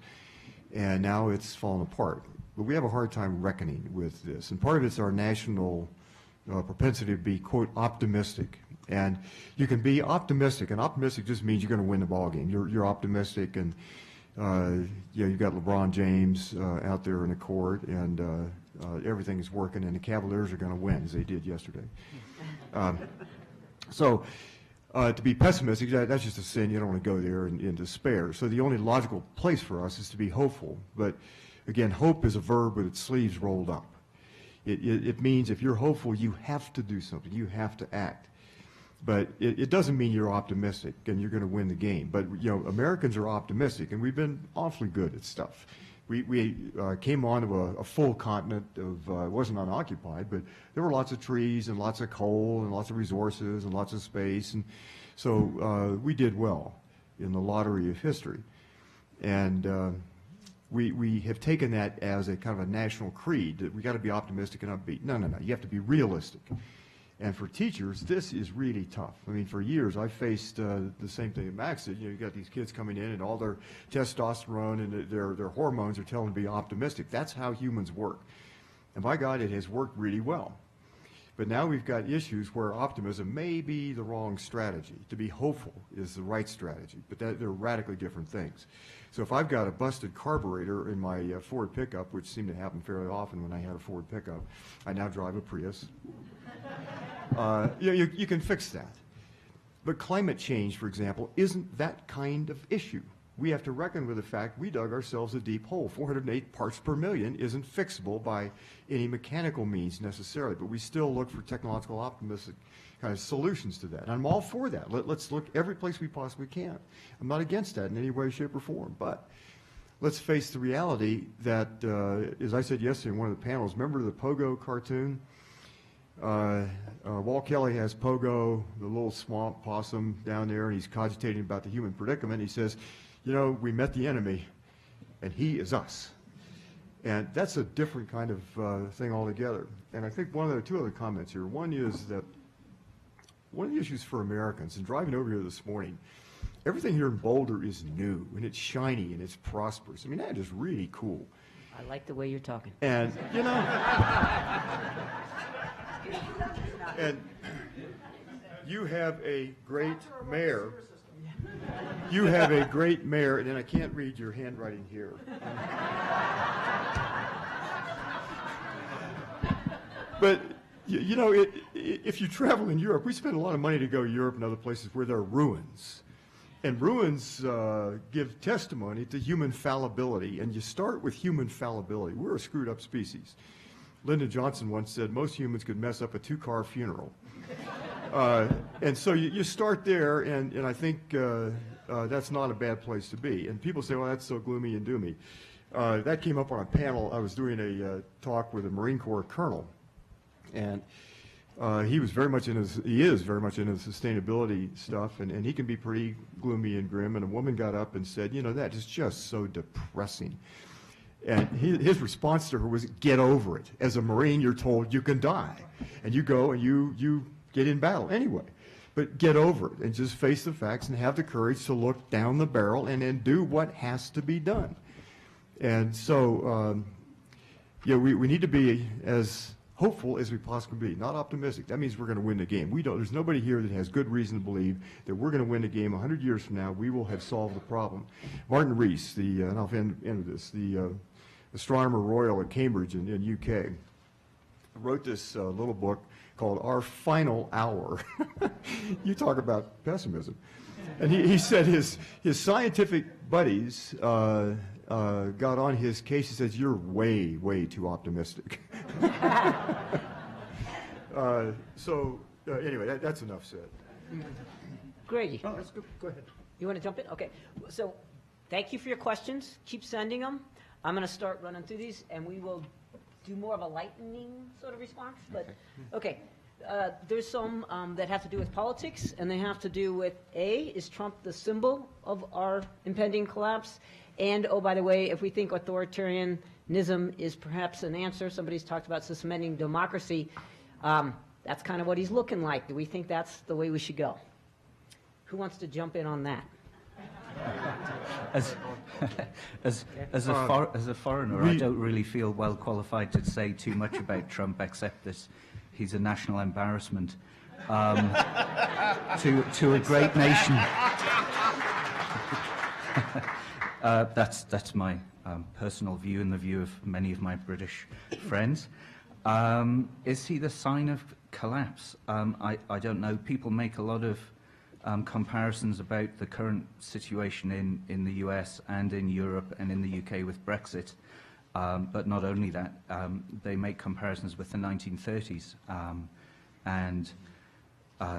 And now it's fallen apart. But we have a hard time reckoning with this. And part of it's our national propensity to be, quote, optimistic. And you can be optimistic, and optimistic just means you're going to win the ball game. You're optimistic, and you've got LeBron James out there in the court, and everything is working, and the Cavaliers are going to win, as they did yesterday. To be pessimistic, that's just a sin. You don't want to go there in despair. So the only logical place for us is to be hopeful. But again, hope is a verb with its sleeves rolled up. It means if you're hopeful, you have to do something. You have to act. But it doesn't mean you're optimistic and you're going to win the game. But Americans are optimistic, and we've been awfully good at stuff. We came onto a full continent of, it wasn't unoccupied, but there were lots of trees and lots of coal and lots of resources and lots of space. And so we did well in the lottery of history. And we have taken that as a kind of a national creed that we got to be optimistic and upbeat. No. You have to be realistic. And for teachers, this is really tough. I mean, for years, I faced the same thing that Max did. You got these kids coming in, and all their testosterone and their hormones are telling them to be optimistic. That's how humans work. And by God, it has worked really well. But now we've got issues where optimism may be the wrong strategy. To be hopeful is the right strategy, but they're radically different things. So if I've got a busted carburetor in my Ford pickup, which seemed to happen fairly often when I had a Ford pickup, I now drive a Prius. You can fix that. But climate change, for example, isn't that kind of issue. We have to reckon with the fact we dug ourselves a deep hole. 408 parts per million isn't fixable by any mechanical means necessarily, but we still look for technological optimistic kind of solutions to that. And I'm all for that. Let's look every place we possibly can. I'm not against that in any way, shape, or form, but let's face the reality that, as I said yesterday in one of the panels, remember the Pogo cartoon? Walt Kelly has Pogo, the little swamp possum down there, and he's cogitating about the human predicament. He says, we met the enemy, and he is us. And that's a different kind of thing altogether. And I think two other comments here. One is that one of the issues for Americans, and driving over here this morning, everything here in Boulder is new, and it's shiny, and it's prosperous. I mean, that is really cool.
I like the way you're talking.
And, and you have a great mayor. You have a great mayor, and then I can't read your handwriting here. But, if you travel in Europe, we spend a lot of money to go to Europe and other places where there are ruins. And ruins give testimony to human fallibility, and you start with human fallibility. We're a screwed up species. Lyndon Johnson once said most humans could mess up a 2-car funeral. And so you start there, and I think that's not a bad place to be. And people say, well, that's so gloomy and doomy. That came up on a panel. I was doing a talk with a Marine Corps colonel, and he is very much into sustainability stuff, and he can be pretty gloomy and grim. And a woman got up and said, that is just so depressing. And his response to her was, get over it. As a Marine, you're told you can die. And you go and you get in battle anyway. But get over it and just face the facts and have the courage to look down the barrel and then do what has to be done. And so, we need to be as hopeful as we possibly be, not optimistic. That means we're going to win the game. There's nobody here that has good reason to believe that we're going to win the game. 100 years from now, we will have solved the problem. Martin Rees, and I'll end with this, the astronomer royal at Cambridge in UK, wrote this little book called Our Final Hour. You talk about pessimism. And he said his scientific buddies got on his case. He says, you're way, way too optimistic. Anyway, that's enough said.
Grady.
Oh, that's good. Go ahead.
You want to jump in? Okay. So thank you for your questions. Keep sending them. I'm going to start running through these, and we will do more of a lightning sort of response. But okay, there's some that have to do with politics, and they have to do with is Trump the symbol of our impending collapse? And oh, by the way, if we think authoritarianism is perhaps an answer, somebody's talked about suspending democracy. That's kind of what he's looking like. Do we think that's the way we should go? Who wants to jump in on that?
As a foreigner, I don't really feel well qualified to say too much about Trump, except that he's a national embarrassment to a great nation. That's my personal view and the view of many of my British friends. Is he the sign of collapse? I don't know. People make a lot of comparisons about the current situation in the US and in Europe and in the UK with Brexit. But not only that, they make comparisons with the 1930s. And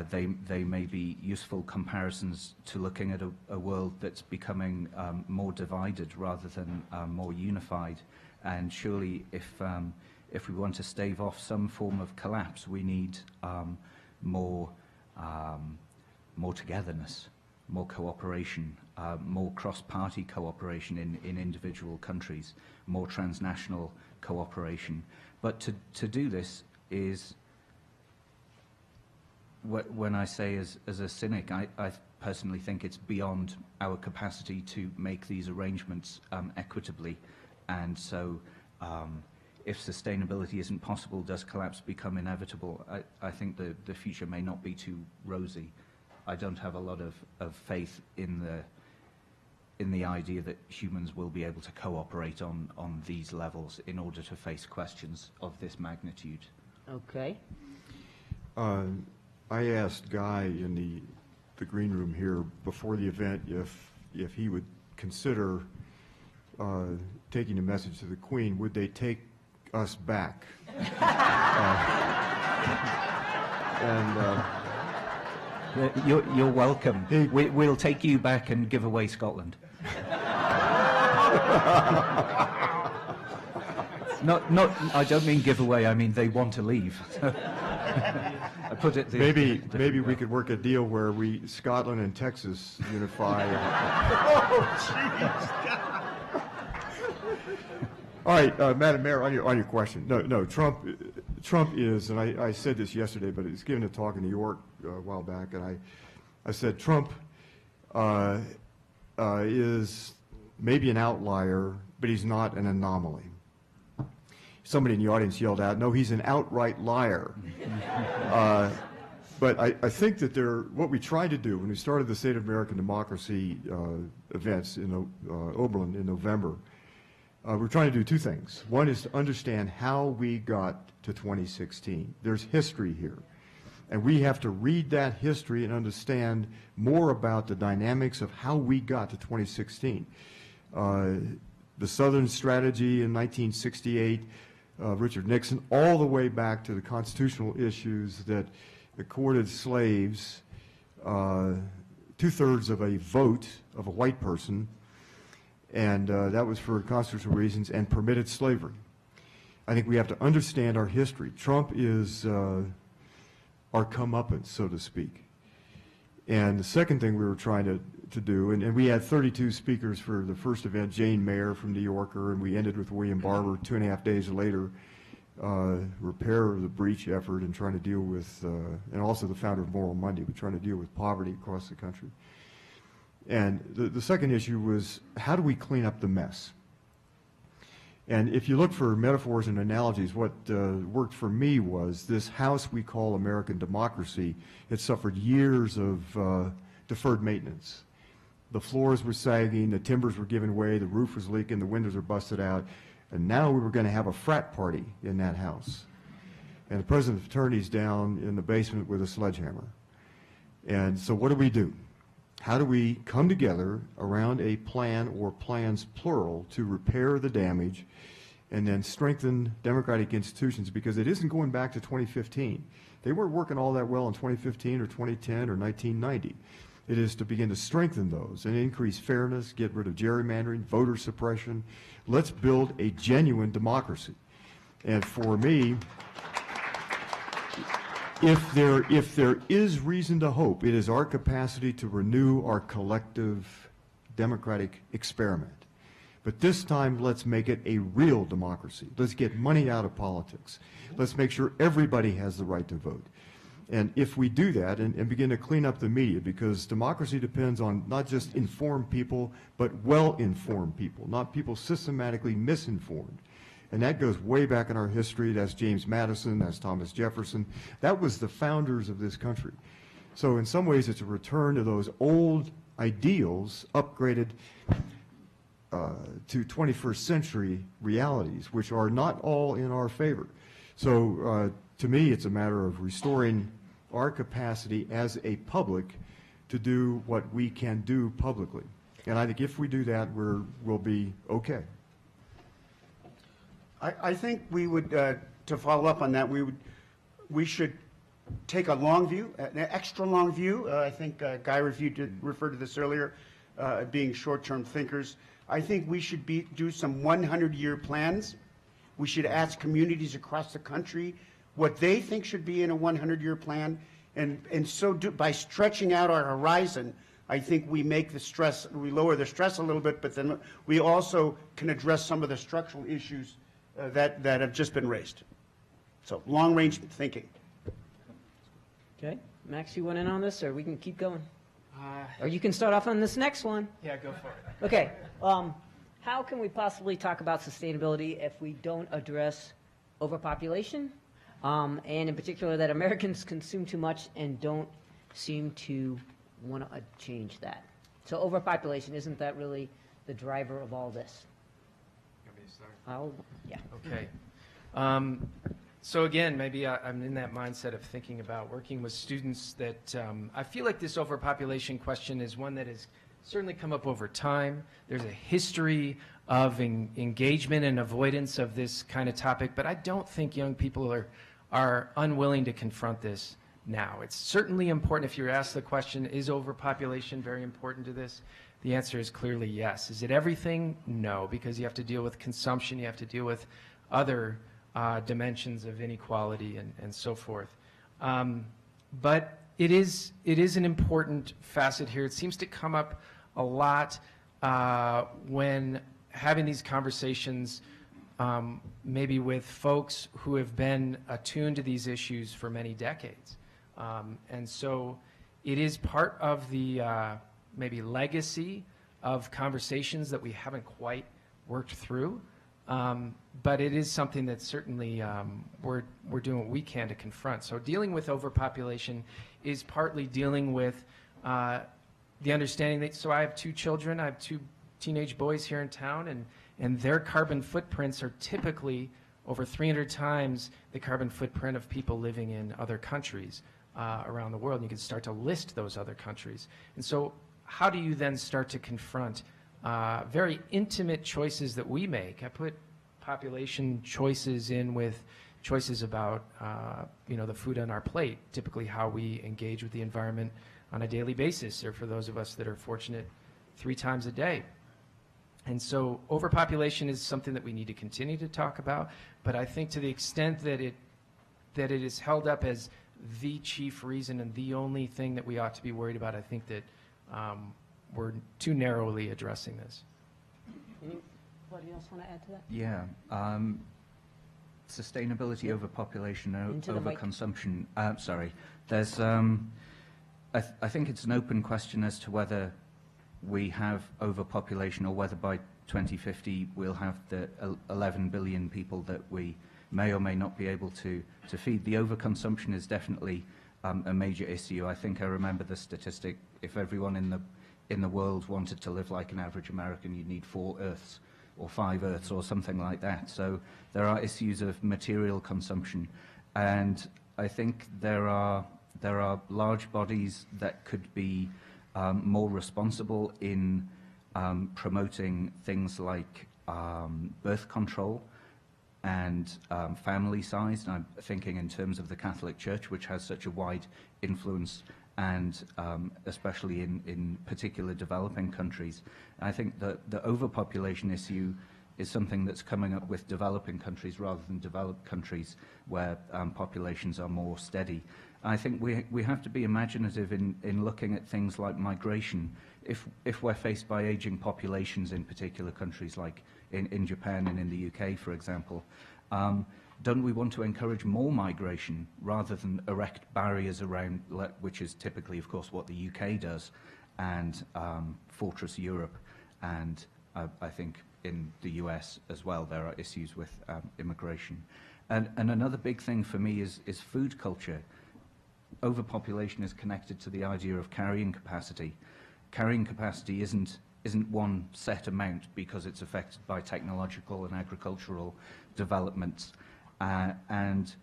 they may be useful comparisons to looking at a world that's becoming more divided rather than more unified. And surely if we want to stave off some form of collapse, we need more togetherness, more cooperation, more cross-party cooperation in individual countries, more transnational cooperation. But to do this is, when I say as a cynic, I personally think it's beyond our capacity to make these arrangements equitably. And so if sustainability isn't possible, does collapse become inevitable? I think the future may not be too rosy. I don't have a lot of faith in the idea that humans will be able to cooperate on these levels in order to face questions of this magnitude.
Okay.
I asked Guy in the green room here before the event if he would consider taking a message to the Queen. Would they take us back?
You're welcome. We'll take you back and give away Scotland. I don't mean give away. I mean they want to leave. I put it.
Maybe we could work a deal where Scotland and Texas unify. All right, Madam Mayor, on your question. No. Trump is, and I said this yesterday, but he's given a talk in New York a while back, and I said Trump is maybe an outlier, but he's not an anomaly. Somebody in the audience yelled out, "No, he's an outright liar." But I think that what we tried to do when we started the State of American Democracy events in Oberlin in November, we're trying to do two things. One is to understand how we got to 2016. There's history here. And we have to read that history and understand more about the dynamics of how we got to 2016. The Southern strategy in 1968, Richard Nixon, all the way back to the constitutional issues that accorded slaves 2/3 of a vote of a white person, and that was for constitutional reasons, and permitted slavery. I think we have to understand our history. Trump is our comeuppance, so to speak. And the second thing we were trying to do, and we had 32 speakers for the first event, Jane Mayer from New Yorker, and we ended with William Barber 2.5 days later, repair of the breach effort and trying to deal with, and also the founder of Moral Monday, but trying to deal with poverty across the country. And the second issue was, how do we clean up the mess? And if you look for metaphors and analogies, what worked for me was this house we call American democracy. It suffered years of deferred maintenance. The floors were sagging, the timbers were giving way, the roof was leaking, the windows were busted out, and now we were going to have a frat party in that house. And the president's attorney's down in the basement with a sledgehammer. And so what do? How do we come together around a plan or plans plural to repair the damage and then strengthen democratic institutions? Because it isn't going back to 2015. They weren't working all that well in 2015 or 2010 or 1990. It is to begin to strengthen those and increase fairness, get rid of gerrymandering, voter suppression. Let's build a genuine democracy. And for me, if there is reason to hope, it is our capacity to renew our collective democratic experiment. But this time, let's make it a real democracy. Let's get money out of politics. Let's make sure everybody has the right to vote. And if we do that and begin to clean up the media, because democracy depends on not just informed people, but well-informed people, not people systematically misinformed. And that goes way back in our history. That's James Madison, that's Thomas Jefferson. That was the founders of this country. So in some ways, it's a return to those old ideals upgraded to 21st century realities, which are not all in our favor. So to me, it's a matter of restoring our capacity as a public to do what we can do publicly. And I think if we do that, we'll be okay.
I think we would, to follow up on that, we should take a long view, an extra long view. I think Guy referred to this earlier, being short-term thinkers. I think we should do some 100-year plans. We should ask communities across the country what they think should be in a 100-year plan. And so by stretching out our horizon, I think we lower the stress a little bit, but then we also can address some of the structural issues that have just been raised. So long-range thinking.
Okay, Max, you want in on this, or we can keep going? Or you can start off on this next one.
Yeah, go for it.
Okay, how can we possibly talk about sustainability if we don't address overpopulation, and in particular that Americans consume too much and don't seem to want to change that? So overpopulation, isn't that really the driver of all this?
You want me to start?
Yeah.
Okay. So again, maybe I'm in that mindset of thinking about working with students that I feel like this overpopulation question is one that has certainly come up over time. There's a history of engagement and avoidance of this kind of topic, but I don't think young people are unwilling to confront this now. It's certainly important. If you're asked the question, is overpopulation very important to this? The answer is clearly yes. Is it everything? No, because you have to deal with consumption, you have to deal with other dimensions of inequality and so forth. But it is an important facet here. It seems to come up a lot when having these conversations maybe with folks who have been attuned to these issues for many decades. And so it is part of the maybe legacy of conversations that we haven't quite worked through. But it is something that certainly we're doing what we can to confront. So dealing with overpopulation is partly dealing with the understanding that, so I have two children, I have two teenage boys here in town, and their carbon footprints are typically over 300 times the carbon footprint of people living in other countries around the world. And you can start to list those other countries. And so how do you then start to confront very intimate choices that we make? I put population choices in with choices about the food on our plate, typically how we engage with the environment on a daily basis, or for those of us that are fortunate, 3 times a day. And so overpopulation is something that we need to continue to talk about, but I think to the extent that it is held up as the chief reason and the only thing that we ought to be worried about, I think that we're too narrowly addressing this.
Anybody else want to add to that?
Yeah. Sustainability, overpopulation,
Into the mic.
overconsumption. Sorry. There's, I think it's an open question as to whether we have overpopulation or whether by 2050 we'll have the 11 billion people that we may or may not be able to feed. The overconsumption is definitely a major issue. I think I remember the statistic, if everyone in the world wanted to live like an average American, you'd need 4 Earths or 5 Earths or something like that. So there are issues of material consumption, and I think there are large bodies that could be more responsible in promoting things like birth control and family size. And I'm thinking in terms of the Catholic Church, which has such a wide influence and especially in particular developing countries. I think that the overpopulation issue is something that's coming up with developing countries rather than developed countries where populations are more steady. I think we have to be imaginative in looking at things like migration. If we're faced by aging populations in particular countries like in Japan and in the UK, for example, don't we want to encourage more migration rather than erect barriers around, which is typically, of course, what the UK does, and Fortress Europe, and I think in the US as well there are issues with immigration. And another big thing for me is food culture. Overpopulation is connected to the idea of carrying capacity. Carrying capacity isn't one set amount because it's affected by technological and agricultural developments. And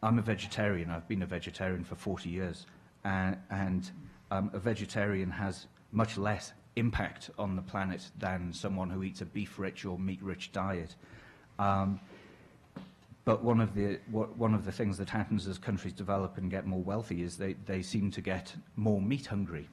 I'm a vegetarian. I've been a vegetarian for 40 years. And a vegetarian has much less impact on the planet than someone who eats a beef-rich or meat-rich diet. But one of the things that happens as countries develop and get more wealthy is they seem to get more meat hungry.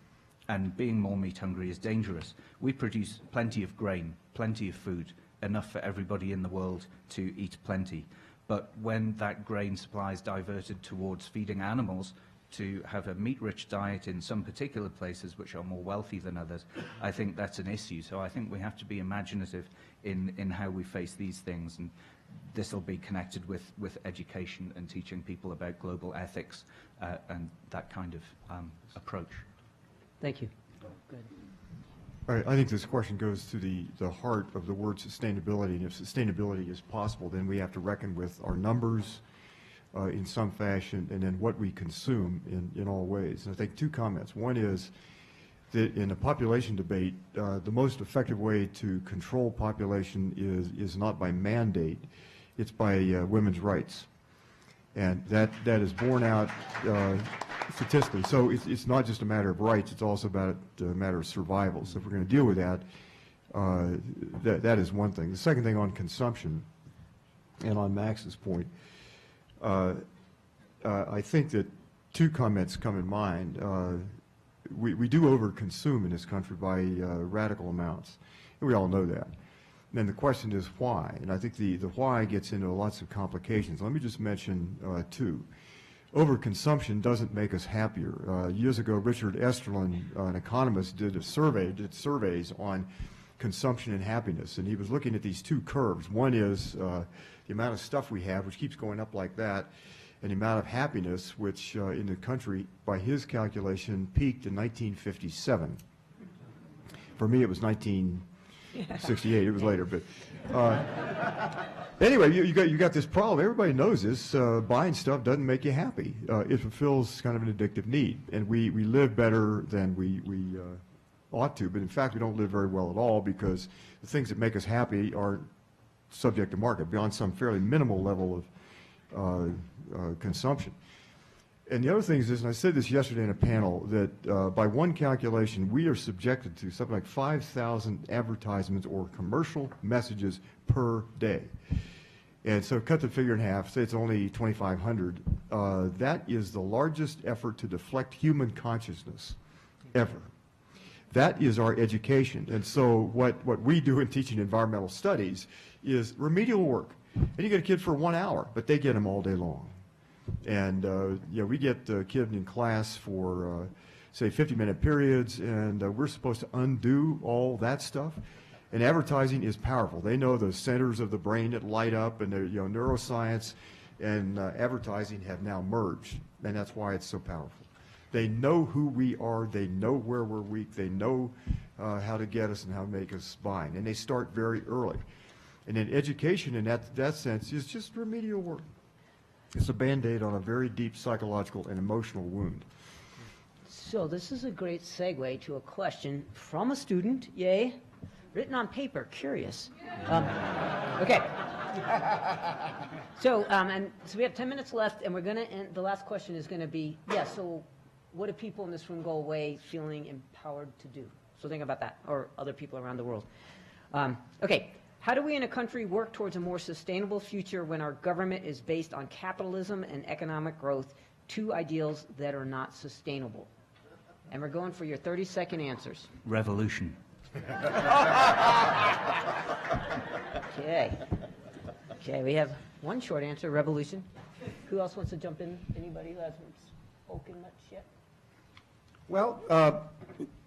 And being more meat hungry is dangerous. We produce plenty of grain, plenty of food, enough for everybody in the world to eat plenty. But when that grain supply is diverted towards feeding animals to have a meat-rich diet in some particular places which are more wealthy than others, I think that's an issue. So I think we have to be imaginative in how we face these things. And this will be connected with education and teaching people about global ethics and that kind of approach.
Thank you. Good.
All right, I think this question goes to the heart of the word sustainability, and if sustainability is possible, then we have to reckon with our numbers in some fashion, and then what we consume in all ways. And I think two comments. One is that in a population debate, the most effective way to control population is not by mandate, it's by women's rights. And that is borne out statistically. So it's not just a matter of rights, it's also about a matter of survival. So if we're going to deal with that, that is one thing. The second thing on consumption, and on Max's point, I think that two comments come in mind. We do overconsume in this country by radical amounts, and we all know that. And the question is why, and I think the why gets into lots of complications. Let me just mention two. Overconsumption doesn't make us happier. Years ago, Richard Esterlin, an economist, did surveys on consumption and happiness, and he was looking at these two curves. One is the amount of stuff we have, which keeps going up like that, and the amount of happiness, which in the country, by his calculation, peaked in 1957. For me, it was 1968. It was later, but anyway, you got this problem. Everybody knows this. Buying stuff doesn't make you happy. It fulfills kind of an addictive need, and we live better than we ought to. But in fact, we don't live very well at all because the things that make us happy are subject to market beyond some fairly minimal level of consumption. And the other thing is this, and I said this yesterday in a panel, that by one calculation, we are subjected to something like 5,000 advertisements or commercial messages per day. And so cut the figure in half, say it's only 2,500. That is the largest effort to deflect human consciousness ever. That is our education. And so what we do in teaching environmental studies is remedial work. And you get a kid for 1 hour, but they get them all day long. And we get a kid in class for, say, 50-minute periods, and we're supposed to undo all that stuff. And advertising is powerful. They know the centers of the brain that light up, and neuroscience and advertising have now merged, and that's why it's so powerful. They know who we are. They know where we're weak. They know how to get us and how to make us buying, and they start very early. And then education in that sense is just remedial work. It's a Band-Aid on a very deep psychological and emotional wound.
So this is a great segue to a question from a student, yay, written on paper, curious. Okay. So we have 10 minutes left, and we're going to end. The last question is going to be, so what do people in this room go away feeling empowered to do? So think about that, or other people around the world. Okay. How do we in a country work towards a more sustainable future when our government is based on capitalism and economic growth 2 ideals that are not sustainable. And we're going for your 30-second answers.
Revolution.
Okay. Okay, we have one short answer, revolution. Who else wants to jump in? Anybody who hasn't spoken much yet?
Well,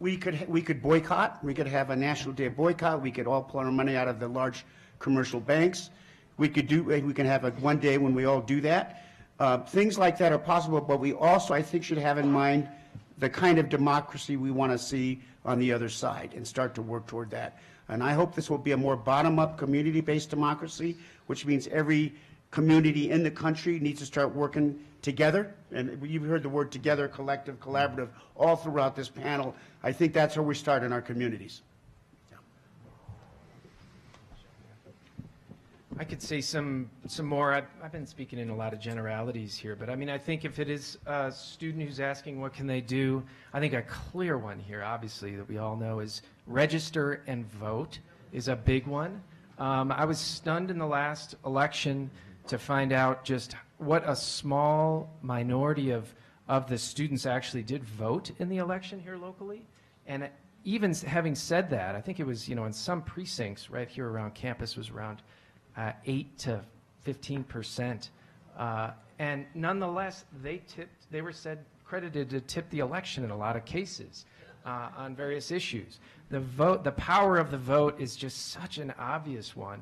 we could boycott. We could have a national day of boycott. We could all pull our money out of the large commercial banks. We can have one day when we all do that. Things like that are possible, but we also, I think, should have in mind the kind of democracy we want to see on the other side and start to work toward that. And I hope this will be a more bottom-up, community-based democracy, which means every community in the country needs to start working together. And you've heard the word together, collective, collaborative, all throughout this panel. I think that's where we start in our communities.
I could say some more. I've been speaking in a lot of generalities here, but I mean, I think if it is a student who's asking what can they do, I think a clear one here, obviously, that we all know is register and vote is a big one. I was stunned in the last election to find out just what a small minority of the students actually did vote in the election here locally. And even having said that, I think it was, in some precincts right here around campus was around 8 to 15%, and nonetheless, they were credited to tip the election in a lot of cases on various issues. The power of the vote is just such an obvious one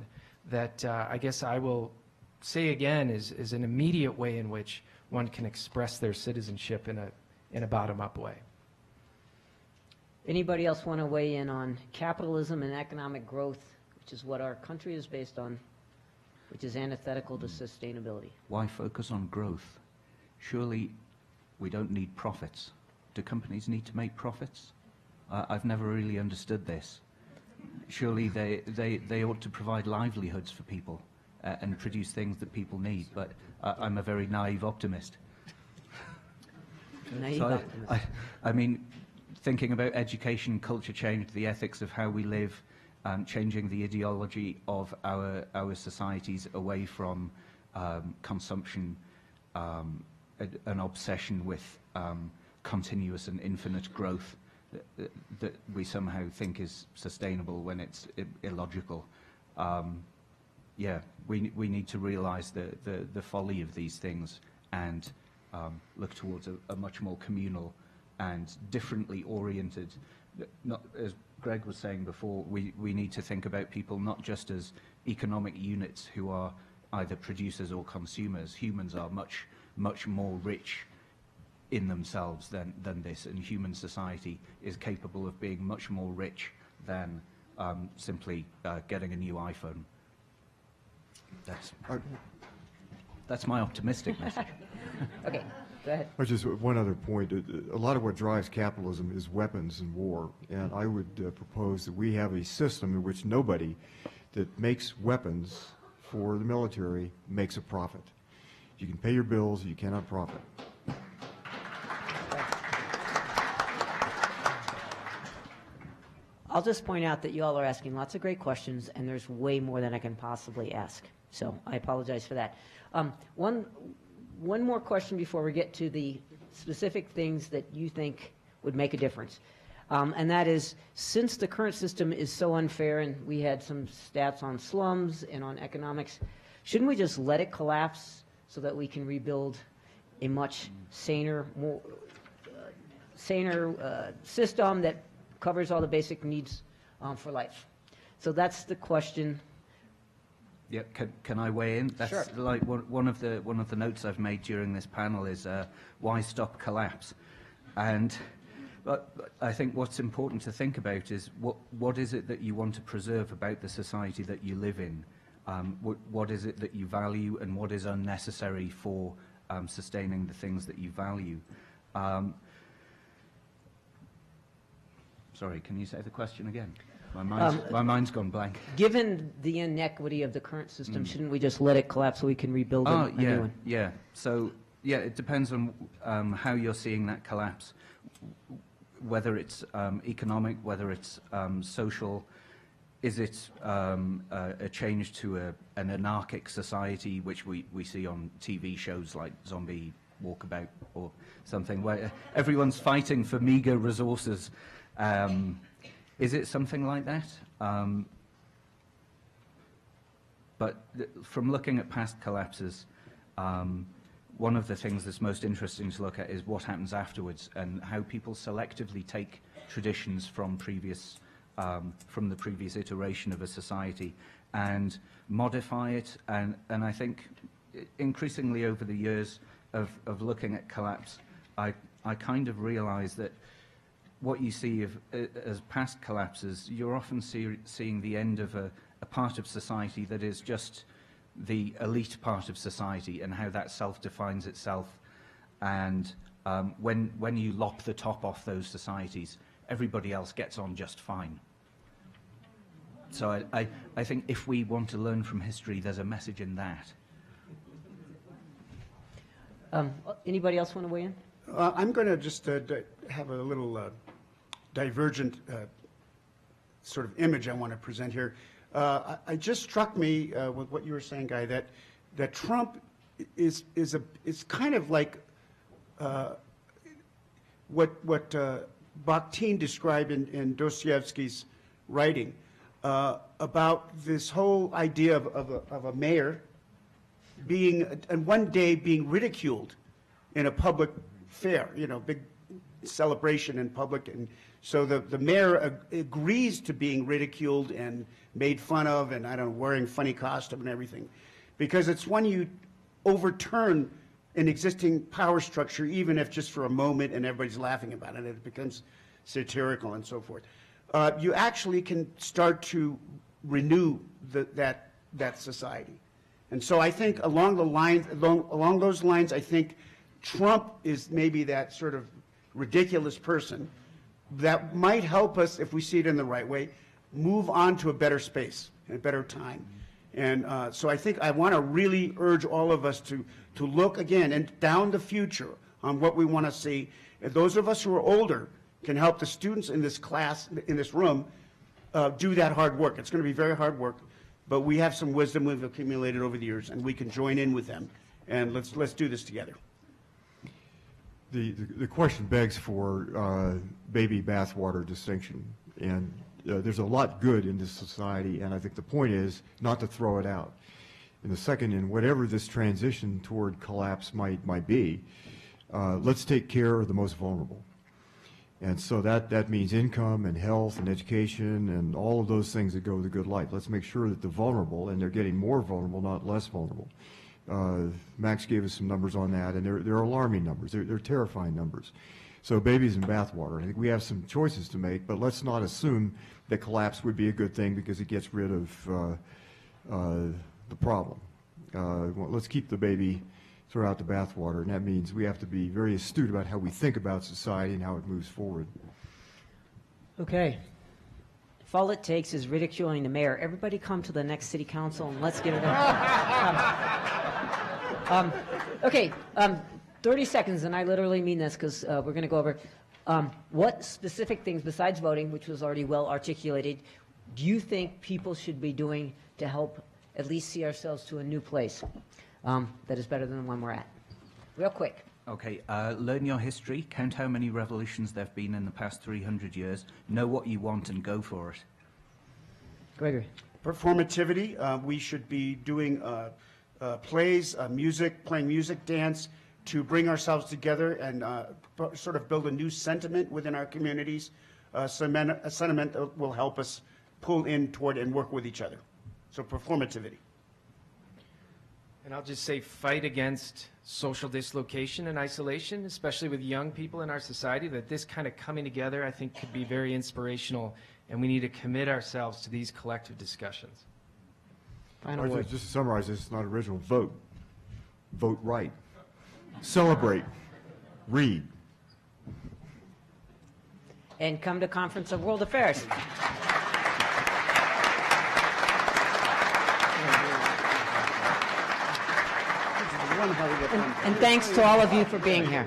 that I guess I will say again is an immediate way in which one can express their citizenship in a bottom-up way.
Anybody else want to weigh in on capitalism and economic growth, which is what our country is based on, which is antithetical to sustainability?
Why focus on growth? Surely we don't need profits. Do companies need to make profits? I've never really understood this. Surely they ought to provide livelihoods for people and produce things that people need, but I'm a very naive optimist. I mean, thinking about education, culture change, the ethics of how we live, changing the ideology of our societies away from consumption, an obsession with continuous and infinite growth that we somehow think is sustainable when it's illogical. Yeah, we need to realize the folly of these things and look towards a much more communal and differently oriented, not as Greg was saying before, we need to think about people not just as economic units who are either producers or consumers. Humans are much more rich in themselves than this, and human society is capable of being much more rich than simply getting a new iPhone. That's my optimistic message.
Okay, go ahead.
Just one other point. A lot of what drives capitalism is weapons and war, and I would propose that we have a system in which nobody that makes weapons for the military makes a profit. You can pay your bills, you cannot profit.
I'll just point out that you all are asking lots of great questions, and there's way more than I can possibly ask. So I apologize for that. One more question before we get to the specific things that you think would make a difference. And that is, since the current system is so unfair, and we had some stats on slums and on economics, shouldn't we just let it collapse so that we can rebuild a much saner, more system that covers all the basic needs for life? So that's the question.
Yeah, can I weigh in? That's
Sure.
like one of the notes I've made during this panel is why stop collapse? And I think what's important to think about is what is it that you want to preserve about the society that you live in? What is it that you value, and what is unnecessary for sustaining the things that you value? Sorry, can you say the question again? My mind's gone blank.
Given the inequity of the current system, shouldn't we just let it collapse so we can rebuild a new one?
Yeah. So, yeah, it depends on how you're seeing that collapse, whether it's economic, whether it's social. Is it a change to an anarchic society, which we see on TV shows like Zombie walkabout or something, where everyone's fighting for meager resources. Is it something like that? But from looking at past collapses, one of the things that's most interesting to look at is what happens afterwards and how people selectively take traditions from the previous iteration of a society and modify it. And I think increasingly over the years of looking at collapse, I kind of realize that what you see as past collapses, you're often seeing the end of a part of society that is just the elite part of society and how that self-defines itself. And when you lop the top off those societies, everybody else gets on just fine. So I think if we want to learn from history, there's a message in that.
Anybody else want to weigh in?
I'm going to just have a little divergent sort of image I want to present here. I just struck me with what you were saying, Guy, that Trump is kind of like what Bakhtin described in Dostoevsky's writing about this whole idea of a mayor being, and one day being ridiculed in a public fair, big celebration in public, and so the mayor agrees to being ridiculed and made fun of, and wearing funny costume and everything, because it's when you overturn an existing power structure, even if just for a moment, and everybody's laughing about it, it becomes satirical and so forth. You actually can start to renew that society, and so I think along those lines, I think Trump is maybe that sort of ridiculous person that might help us, if we see it in the right way, move on to a better space and a better time. And so I think I want to really urge all of us to look again and down the future on what we want to see. And those of us who are older can help the students in this class, in this room, do that hard work. It's going to be very hard work, but we have some wisdom we've accumulated over the years, and we can join in with them. And let's do this together.
The question begs for baby bathwater distinction, and there's a lot good in this society, and I think the point is not to throw it out. And the second, in whatever this transition toward collapse might be, let's take care of the most vulnerable. And so that means income and health and education and all of those things that go with a good life. Let's make sure that the vulnerable, and they're getting more vulnerable, not less vulnerable. Max gave us some numbers on that, and they're alarming numbers. They're terrifying numbers. So babies in bathwater. I think we have some choices to make, but let's not assume that collapse would be a good thing because it gets rid of the problem. Let's keep the baby, throw out the bathwater, and that means we have to be very astute about how we think about society and how it moves forward.
Okay. If all it takes is ridiculing the mayor, everybody come to the next city council and let's get it done. Okay, 30 seconds, and I literally mean this because we're going to go over. What specific things, besides voting, which was already well articulated, do you think people should be doing to help at least see ourselves to a new place that is better than the one we're at? Real quick.
Okay, learn your history, count how many revolutions there have been in the past 300 years, know what you want and go for it.
Gregory.
Performativity, we should be doing plays, music, playing music, dance, to bring ourselves together and sort of build a new sentiment within our communities, a sentiment that will help us pull in toward and work with each other. So performativity.
And I'll just say fight against social dislocation and isolation, especially with young people in our society, that this kind of coming together, I think, could be very inspirational, and we need to commit ourselves to these collective discussions.
Final word.
Just to summarize this, it's not original. Vote. Vote right. Celebrate. Read.
And come to Conference of World Affairs. And thanks to all of you for being here.